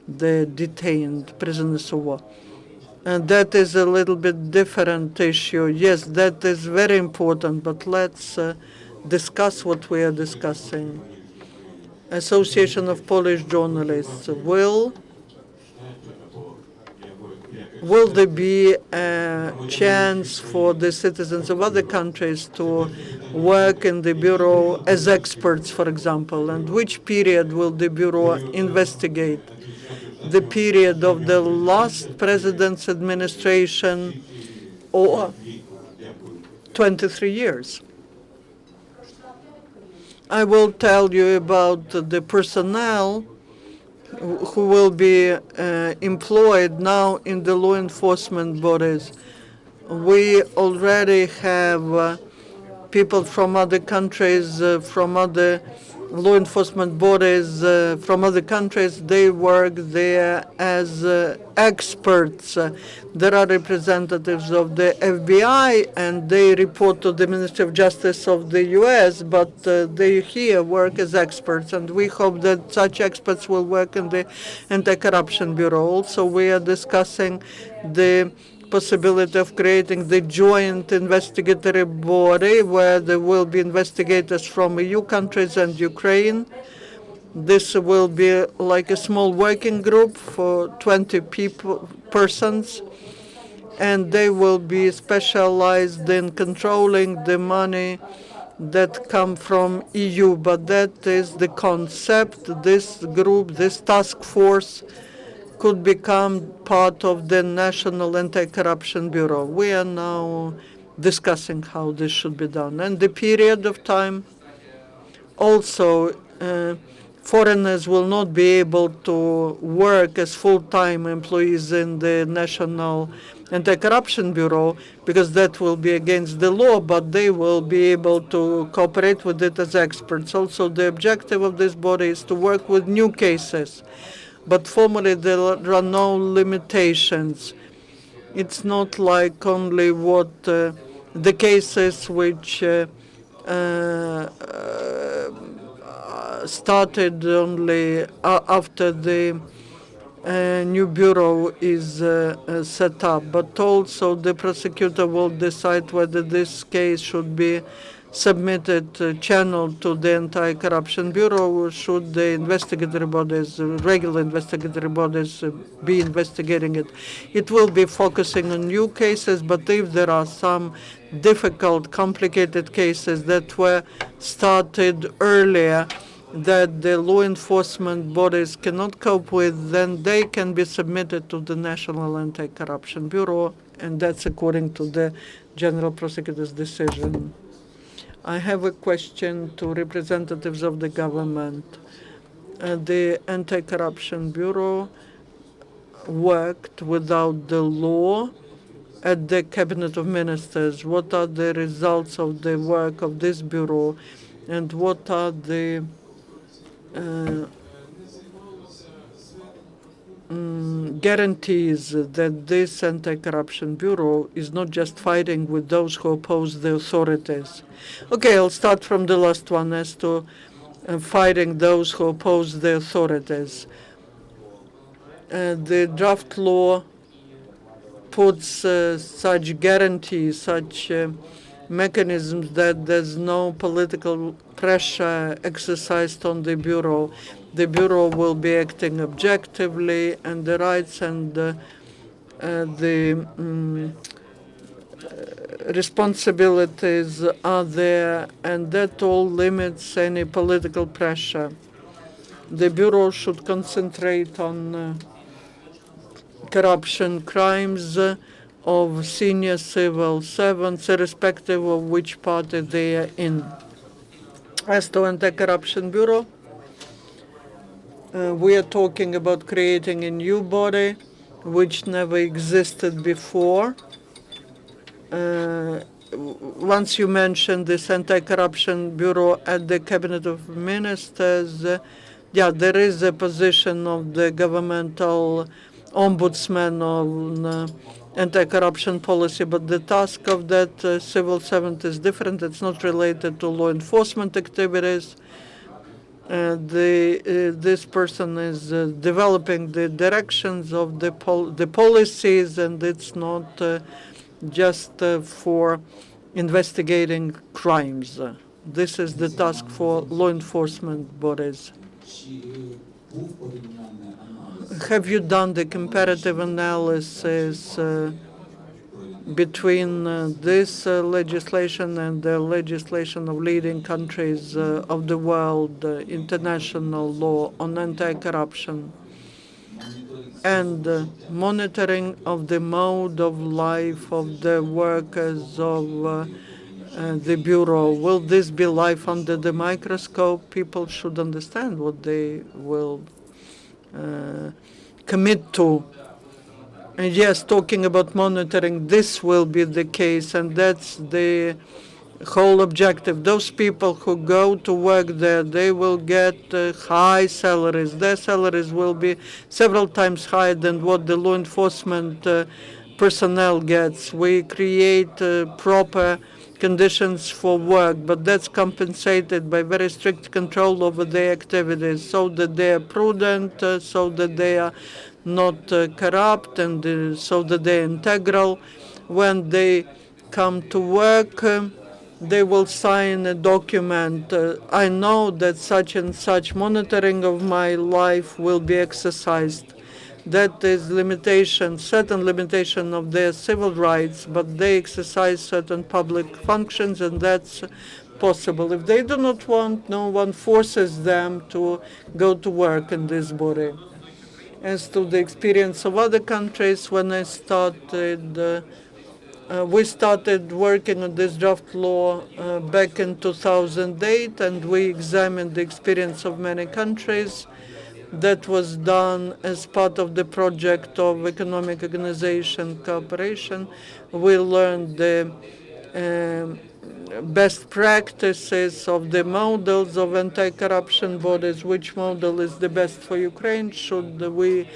the detained prisoners of war? And that is a little bit different issue. Yes, that is very important, but let's discuss what we are discussing. Association of Polish Journalists, will there be a chance for the citizens of other countries to work in the Bureau as experts, for example? And which period will the Bureau investigate? The period of the last president's administration or 23 years? I will tell you about the personnel who will be employed now in the law enforcement bodies. We already have people from other countries, from other law enforcement bodies from other countries. They work there as experts. There are representatives of the FBI, and they report to the Ministry of Justice of the U.S., but they here work as experts, and we hope that such experts will work in the Anti-Corruption Bureau. Also, we are discussing the possibility of creating the joint investigatory body where there will be investigators from EU countries and Ukraine. This will be like a small working group for 20 persons, and they will be specialized in controlling the money that come from EU. But that is the concept. This group, this task force, could become part of the National Anti-Corruption Bureau. We are now discussing how this should be done. And the period of time also, foreigners will not be able to work as full-time employees in the National Anti-Corruption Bureau because that will be against the law, but they will be able to cooperate with it as experts. Also, the objective of this body is to work with new cases, but formally there are no limitations. It's not like only what the cases which started only after the new bureau is set up, but also the prosecutor will decide whether this case should be submitted, channeled to the Anti-Corruption Bureau, should the investigatory bodies, regular investigatory bodies, be investigating it. It will be focusing on new cases, but if there are some difficult, complicated cases that were started earlier that the law enforcement bodies cannot cope with, then they can be submitted to the National Anti-Corruption Bureau, and that's according to the General Prosecutor's decision. I have a question to representatives of the government. The Anti-Corruption Bureau worked without the law at the Cabinet of Ministers. What are the results of the work of this bureau, and what are the guarantees that this Anti-Corruption Bureau is not just fighting with those who oppose the authorities? Okay, I'll start from the last one as to fighting those who oppose the authorities. The draft law puts such guarantees, such mechanisms that there's no political pressure exercised on the Bureau. The Bureau will be acting objectively, and the rights and the responsibilities are there, and that all limits any political pressure. The Bureau should concentrate on corruption crimes of senior civil servants, irrespective of which party they are in. As to Anti-Corruption Bureau, we are talking about creating a new body which never existed before. Once you mentioned this Anti-Corruption Bureau at the Cabinet of Ministers, yeah, there is a position of the governmental ombudsman on anti-corruption policy, but the task of that civil servant is different. It's not related to law enforcement activities. This person is developing the directions of the policies, and it's not just for investigating crimes. This is the task for law enforcement bodies. Have you done the comparative analysis between this legislation and the legislation of leading countries of the world, international law on anti-corruption, and monitoring of the mode of life of the workers of the Bureau? Will this be life under the microscope? People should understand what they will commit to. And yes, talking about monitoring, this will be the case, and that's the whole objective. Those people who go to work there, they will get high salaries. Their salaries will be several times higher than what the law enforcement personnel gets. We create proper conditions for work, but that's compensated by very strict control over their activities, so that they are prudent, so that they are not corrupt, and so that they're integral. When they come to work, they will sign a document. I know that such and such monitoring of my life will be exercised. That is limitation, certain limitation of their civil rights, but they exercise certain public functions, and that's possible. If they do not want, no one forces them to go to work in this body. As to the experience of other countries, when I started, we started working on this draft law back in 2008, and we examined the experience of many countries. That was done as part of the project of economic organization cooperation. We learned the best practices of the models of anti-corruption bodies. Which model is the best for Ukraine? Should we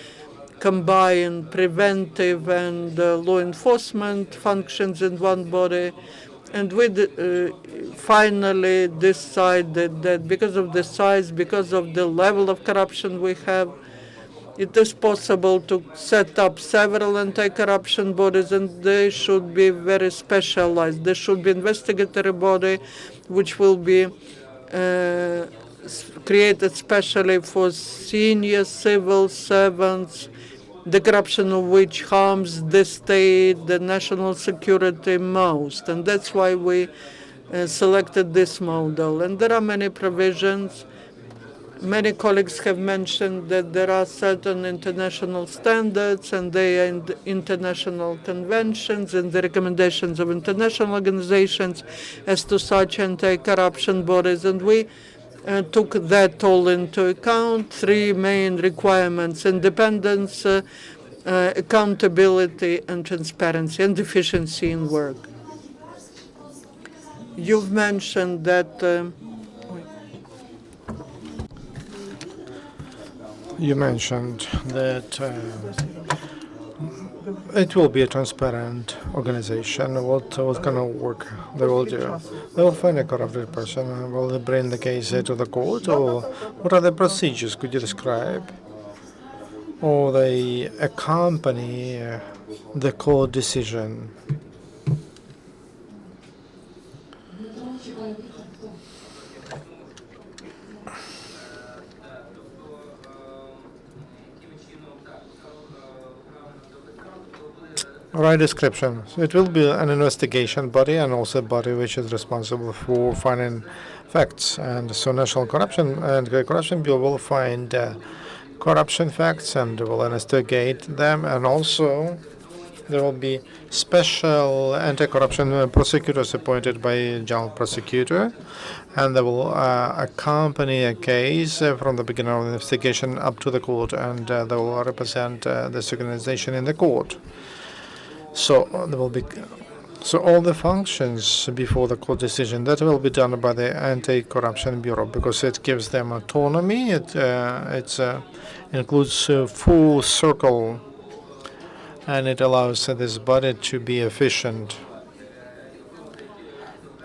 combine preventive and law enforcement functions in one body? And we finally decided that because of the size, because of the level of corruption we have, it is possible to set up several anti-corruption bodies, and they should be very specialized. There should be investigatory body which will be created specially for senior civil servants, the corruption of which harms the state, the national security most. And that's why we selected this model. And there are many provisions. Many colleagues have mentioned that there are certain international standards, and they are in the international conventions and the recommendations of international organizations as to such anti-corruption bodies. And we took that all into account. Three main requirements: independence, accountability, and transparency, and efficiency in work. You've mentioned that You mentioned that it will be a transparent organization. What kind of work they will do? They will find a corrupted person. Will they bring the case to the court, or what are the procedures? Could you describe? Or they accompany the court decision? Right description. So it will be an investigation body and also a body which is responsible for finding facts. And so National Corruption and Corruption Bureau will find corruption facts and will investigate them. And also there will be special anti-corruption prosecutors appointed by general prosecutor, and they will accompany a case from the beginning of the investigation up to the court, and they will represent this organization in the court. So there will be all the functions before the court decision that will be done by the Anti-Corruption Bureau, because it gives them autonomy. It includes full circle, and it allows this body to be efficient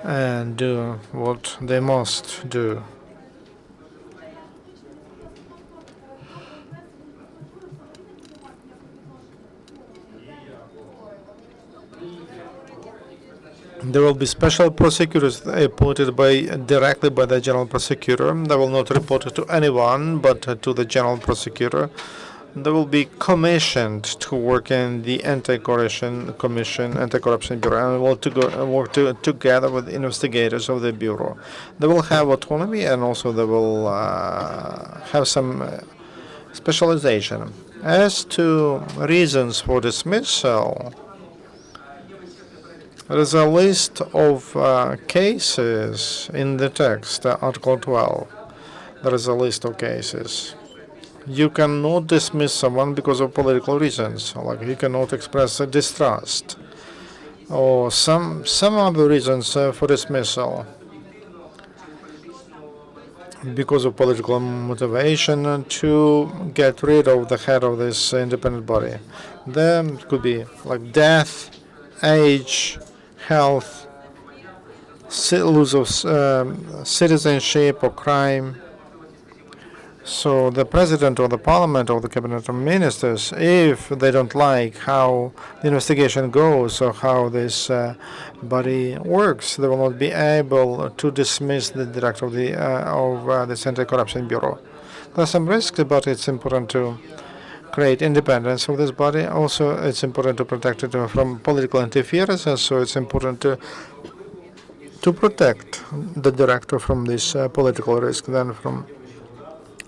and do what they must do. There will be special prosecutors appointed directly by the general prosecutor. They will not report to anyone but to the general prosecutor. They will be commissioned to work in the Anti-Corruption Bureau, and will work together with investigators of the bureau. They will have autonomy, and also they will have some specialization. As to reasons for dismissal, there is a list of cases in the text, Article 12. There is a list of cases. You cannot dismiss someone because of political reasons, like you cannot express distrust, or some other reasons for dismissal because of political motivation to get rid of the head of this independent body. Then it could be like death, age, health, lose of citizenship or crime. So the president or the parliament or the cabinet of ministers, if they don't like how the investigation goes or how this body works, they will not be able to dismiss the director of the Anti-Corruption Bureau. There are some risks, but it's important to create independence of this body. Also, it's important to protect it from political interference, and so it's important to protect the director from this political risk than from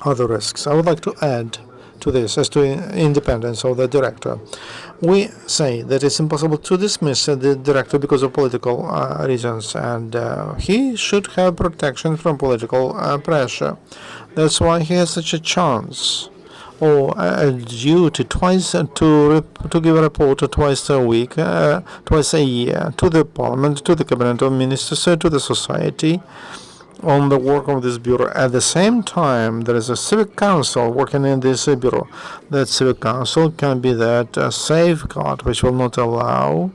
other risks. I would like to add to this as to independence of the director. We say that it's impossible to dismiss the director because of political reasons, and he should have protection from political pressure. That's why he has such a chance or a duty twice to give a report twice a week, twice a year to the parliament, to the cabinet of ministers, to the society on the work of this bureau. At the same time, there is a civic council working in this bureau. That civic council can be that safeguard which will not allow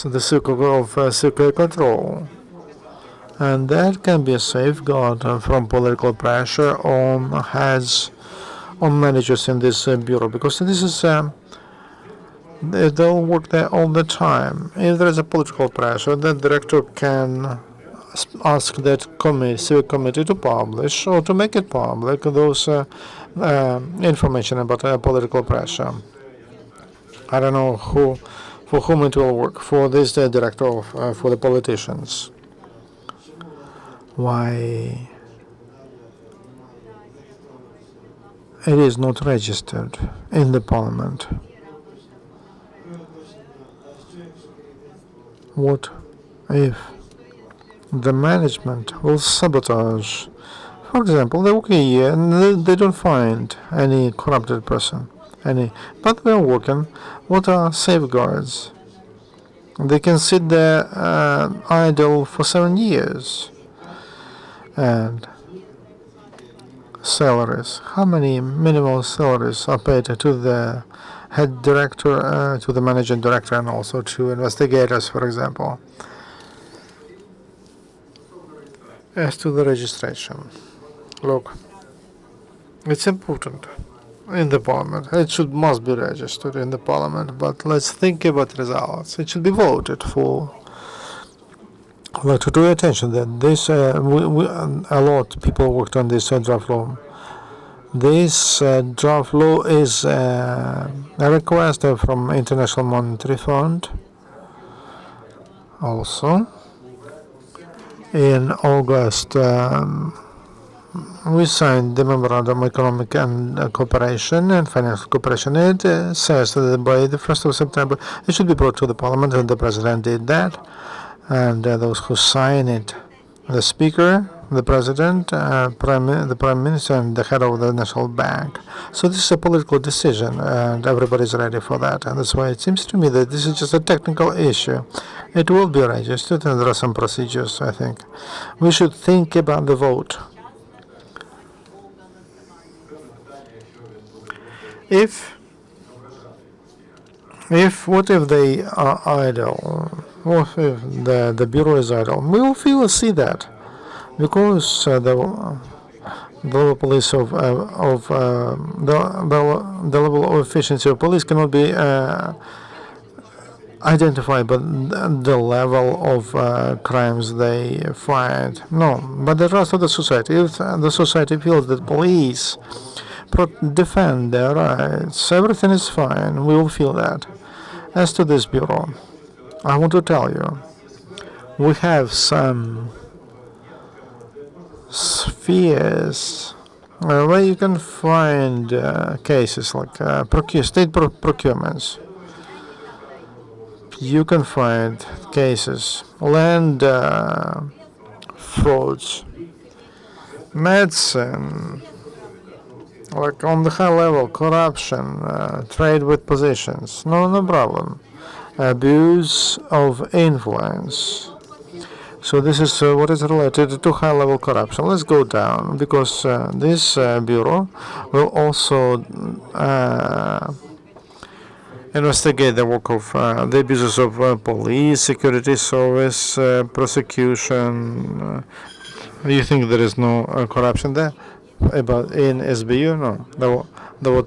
the circle of circular control. And that can be a safeguard from political pressure on managers in this bureau, because this is they'll work there all the time. If there is a political pressure, the director can ask that civic committee to publish or to make it public those information about political pressure. I don't know for whom it will work, for this director or for the politicians. Why it is not registered in the parliament? What if the management will sabotage? For example, they work a year and they don't find any corrupted person, but they are working. What are safeguards? They can sit there idle for 7 years. And salaries. How many minimal salaries are paid to the head director, to the managing director, and also to investigators, for example? As to the registration, look, it's important in the parliament. It must be registered in the parliament, but let's think about results. It should be voted for. I'd like to draw attention that this a lot of people worked on this draft law. This draft law is a request from International Monetary Fund. Also, in August, we signed the Memorandum of Economic and Cooperation and Financial Cooperation. It says that by the 1st of September it should be brought to the Parliament, and the President did that. And those who sign it, the Speaker, the President, the Prime Minister, and the head of the National Bank. So this is a political decision, and everybody's ready for that. And that's why it seems to me that this is just a technical issue. It will be registered, and there are some procedures, I think. We should think about the vote. What if they are idle? What if the bureau is idle? We will see that, because the level police of the level of efficiency of police cannot be identified by the level of crimes they find. No, but the rest of the society. If the society feels that police defend their rights, everything is fine. We will feel that. As to this bureau, I want to tell you, we have some spheres where you can find cases like state procurements. You can find cases, land frauds, medicine, like on the high level, corruption, trade with positions, no problem. Abuse of influence. So this is what is related to high level corruption. Let's go down, because this bureau will also investigate the work of the abuses of police, security service, prosecution. You think there is no corruption there? About in SBU? No. There were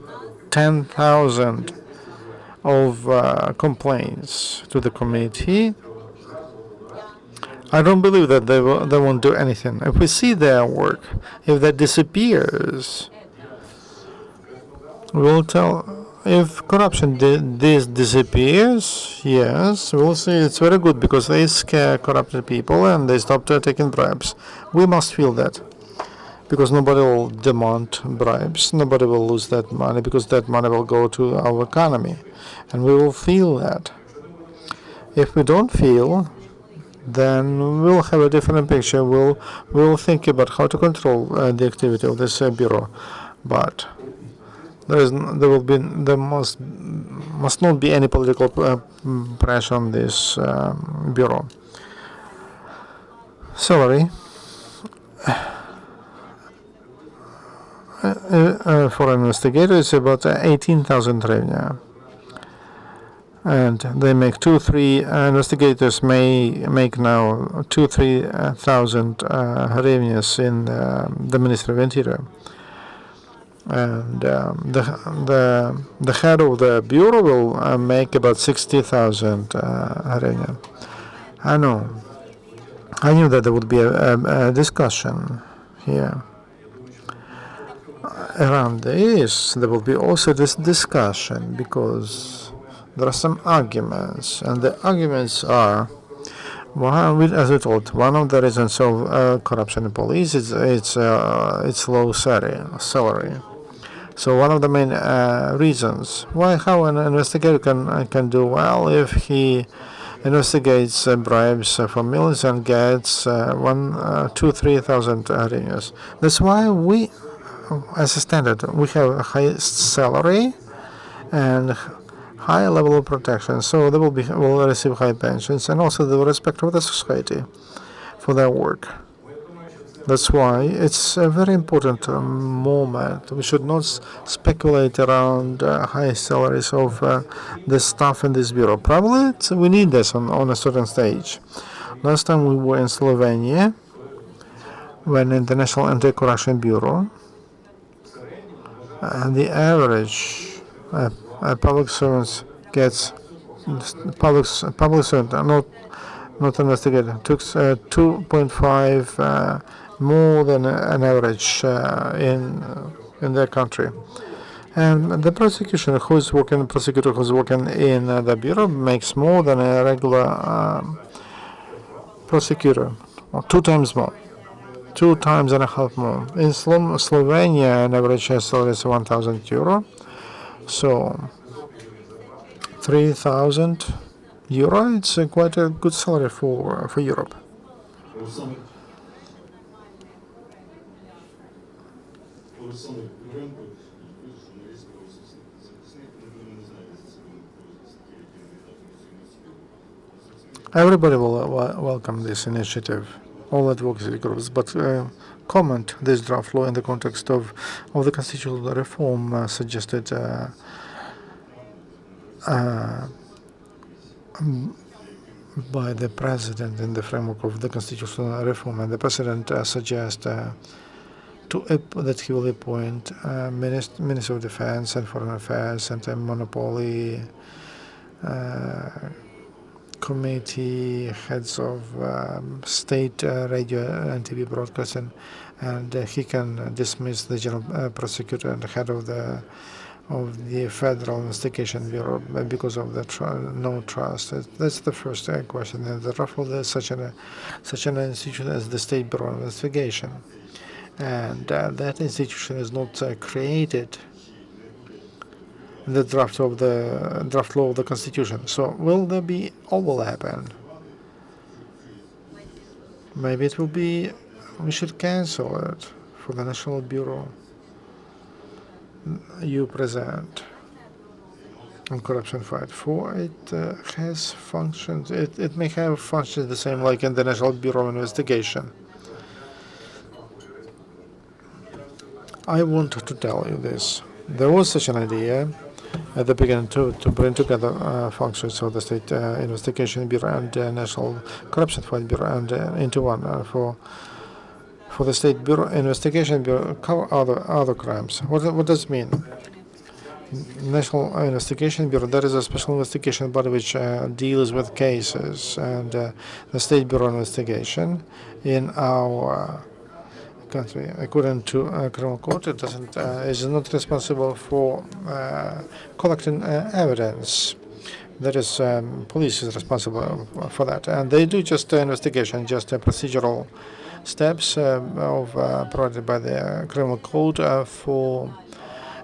10,000 of complaints to the committee. I don't believe that they won't do anything. If we see their work, if that disappears, we'll tell. If corruption disappears, yes, we'll see it's very good because they scare corrupted people and they stop taking bribes. We must feel that because nobody will demand bribes, nobody will lose that money because that money will go to our economy, and we will feel that. If we don't feel, then we'll have a different picture. We'll think about how to control the activity of this bureau, but there must not be any political pressure on this bureau. Salary for investigators is about 18,000 hryvnia. And they make 2-3 investigators may make now 2-3,000 hryvnias in the Ministry of Interior, and the head of the bureau will make about 60,000 hryvnia. I knew that there would be a discussion here around this. There will be also this discussion because there are some arguments, and the arguments are, as I told, one of the reasons of corruption in police is its low salary. So one of the main reasons how an investigator can do well if he investigates bribes for millions and gets 2,000-3,000 hryvnias. That's why we, as a standard, we have a high salary and high level of protection, so they will receive high pensions, and also the respect of the society for their work. That's why it's a very important moment. We should not speculate around high salaries of the staff in this bureau. Probably we need this on a certain stage. Last time we were in Slovenia, when in the National Anti-Corruption Bureau, the average public servants gets public servant, not investigator, took 2.5 more than an average in their country. And the prosecutor who's working in the bureau makes more than a regular prosecutor, or 2 times more. 2 times and a half more. In Slovenia, an average salary is 1,000 euro. So 3,000 euro, it's quite a good salary for Europe. Everybody will welcome this initiative, all advocacy groups, but comment this draft law in the context of the constitutional reform suggested by the president in the framework of the constitutional reform, and the president suggests that he will appoint Minister of Defense and Foreign Affairs and Monopoly committee, heads of state radio and TV broadcasting, and he can dismiss the general prosecutor and the head of the Federal Investigation Bureau because of the no trust. That's the first question. And the draft of such an institution as the State Bureau of Investigation, and that institution is not created in the draft law of the Constitution. So will there be overlapping? Maybe it will be. We should cancel it for the National Bureau you present on corruption fight. For it has functions. It may have functions the same like in the National Bureau of Investigation. I want to tell you this. There was such an idea at the beginning to bring together functions of the State Investigation Bureau and National Corruption Fight Bureau and into one for the State Bureau Investigation Bureau cover other crimes. What does it mean? National Investigation Bureau, that is a special investigation body which deals with cases, and the State Bureau Investigation in our country, according to criminal code, it doesn't is not responsible for collecting evidence. That is, police is responsible for that, and they do just investigation, just procedural steps provided by the criminal code for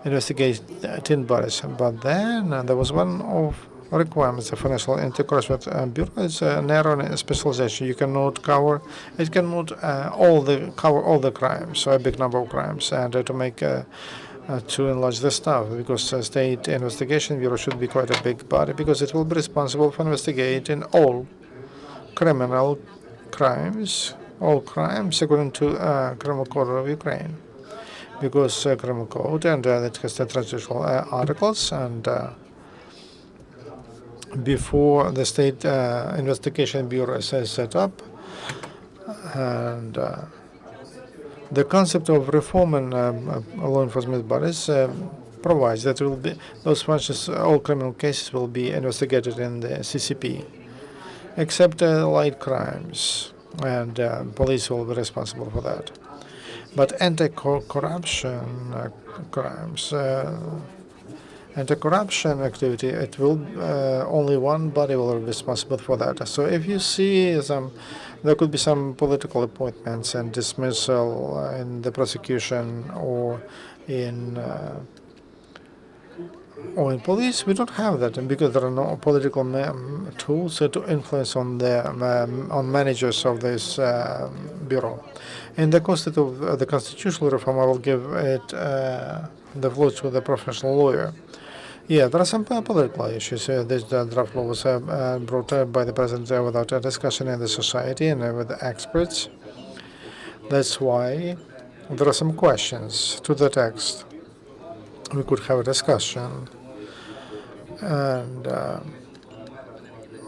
investigating bodies. But then there was one of requirements of National Anti-Corruption Bureau is narrow specialization. You cannot cover, it cannot cover all the crimes, so a big number of crimes, and to make to enlarge the staff, because State Investigation Bureau should be quite a big body, because it will be responsible for investigating all criminal crimes, all crimes according to Criminal Code of Ukraine, because Criminal Code and it has the transitional articles, and before the State Investigation Bureau is set up, and the concept of reforming law enforcement bodies provides that will be those functions, all criminal cases will be investigated in the CCP, except light crimes, and police will be responsible for that. But anti-corruption crimes, anti-corruption activity, it will only one body will be responsible for that. So if you see there could be some political appointments and dismissal in the prosecution or in police, we don't have that, and because there are no political tools to influence on the on managers of this bureau. In the concept of the constitutional reform, I will give it the floor to the professional lawyer. Yeah, there are some political issues. This draft law was brought by the president without a discussion in the society and with the experts. That's why there are some questions to the text. We could have a discussion, and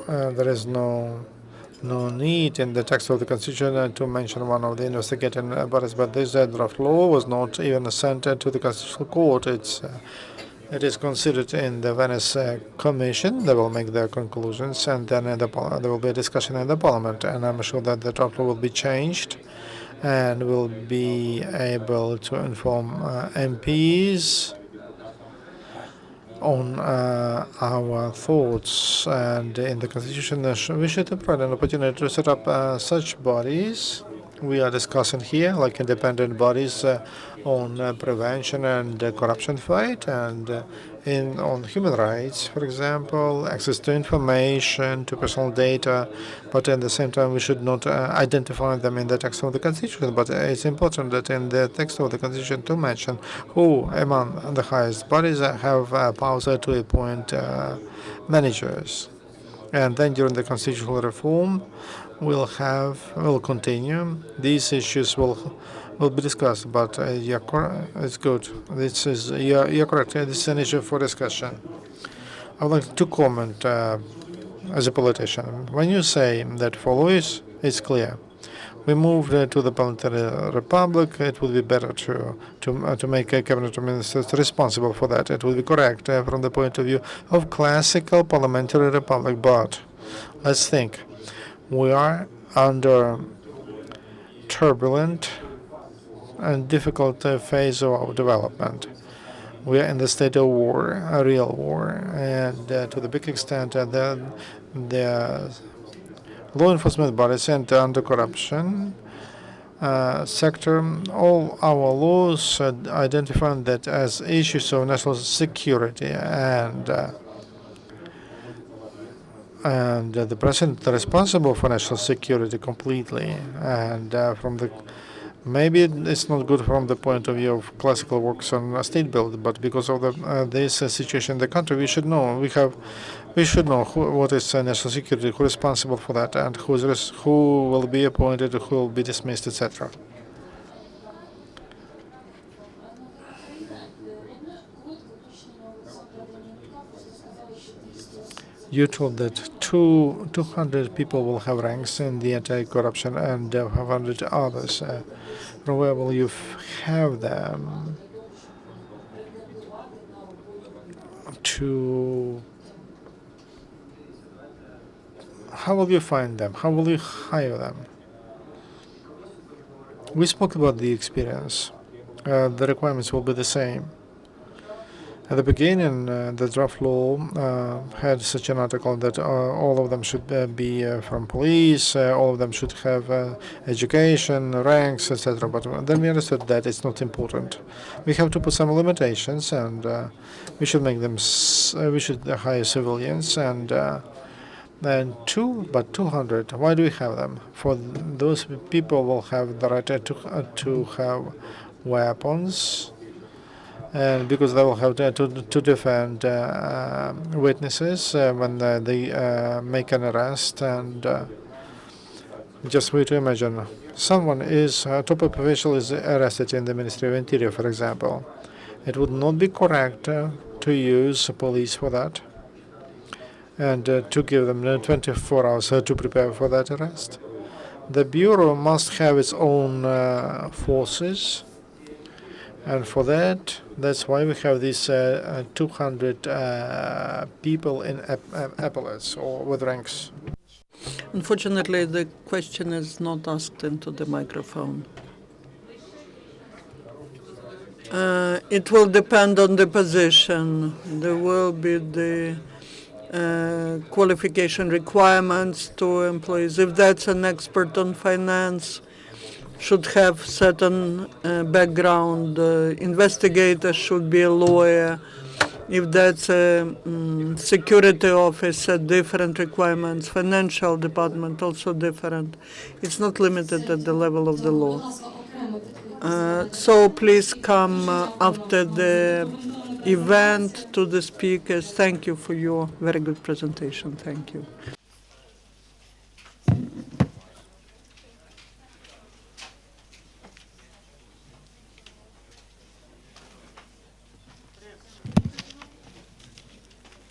there is no need in the text of the Constitution to mention one of the investigating bodies, but this draft law was not even sent to the Constitutional Court. It is considered in the Venice Commission. They will make their conclusions, and then there will be a discussion in the Parliament, and I'm sure that the draft law will be changed and will be able to inform MPs on our thoughts. And in the Constitution, we should provide an opportunity to set up such bodies we are discussing here, like independent bodies on prevention and corruption fight, and on human rights, for example, access to information, to personal data. But at the same time, we should not identify them in the text of the Constitution. But it's important that in the text of the Constitution to mention who among the highest bodies have powers to appoint managers. And then during the constitutional reform, we'll continue. These issues will be discussed. But it's good. You're correct. This is an issue for discussion. I would like to comment as a politician. When you say that follows, it's clear. We moved to the Parliamentary Republic. It would be better to make a cabinet ministers responsible for that. It would be correct from the point of view of classical Parliamentary Republic. But let's think. We are under turbulent and difficult phase of our development. We are in the state of war, a real war, and to the big extent, the law enforcement bodies and anti-corruption sector, all our laws identify that as issues of national security, and the president is responsible for national security completely, and maybe it's not good from the point of view of classical works on a state build, but because of this situation in the country, we should know. We should know what is national security, who is responsible for that, and who will be appointed, who will be dismissed, etc. You told that 200 people will have ranks in the anti-corruption and 500 others. Where will you have them to? How will you find them? How will you hire them? We spoke about the experience. The requirements will be the same. At the beginning, the draft law had such an article that all of them should be from police, all of them should have education, ranks, etc. But then we understood that it's not important. We have to put some limitations, and we should make them. We should hire civilians, and 200. Why do we have them? For those people will have the right to have weapons. And because they will have to defend witnesses when they make an arrest. And just wait to imagine, someone is, a top official is arrested in the Ministry of Interior, for example. It would not be correct to use police for that and to give them 24 hours to prepare for that arrest. The Bureau must have its own forces. And for that's why we have these 200 people in epaulets or with ranks. Unfortunately, the question is not asked into the microphone. It will depend on the position. There will be the qualification requirements to employees. If that's an expert on finance, should have certain background. Investigator should be a lawyer. If that's a security officer, different requirements. Financial department also different. It's not limited at the level of the law. So please come after the event to the speakers. Thank you for your very good presentation. Thank you.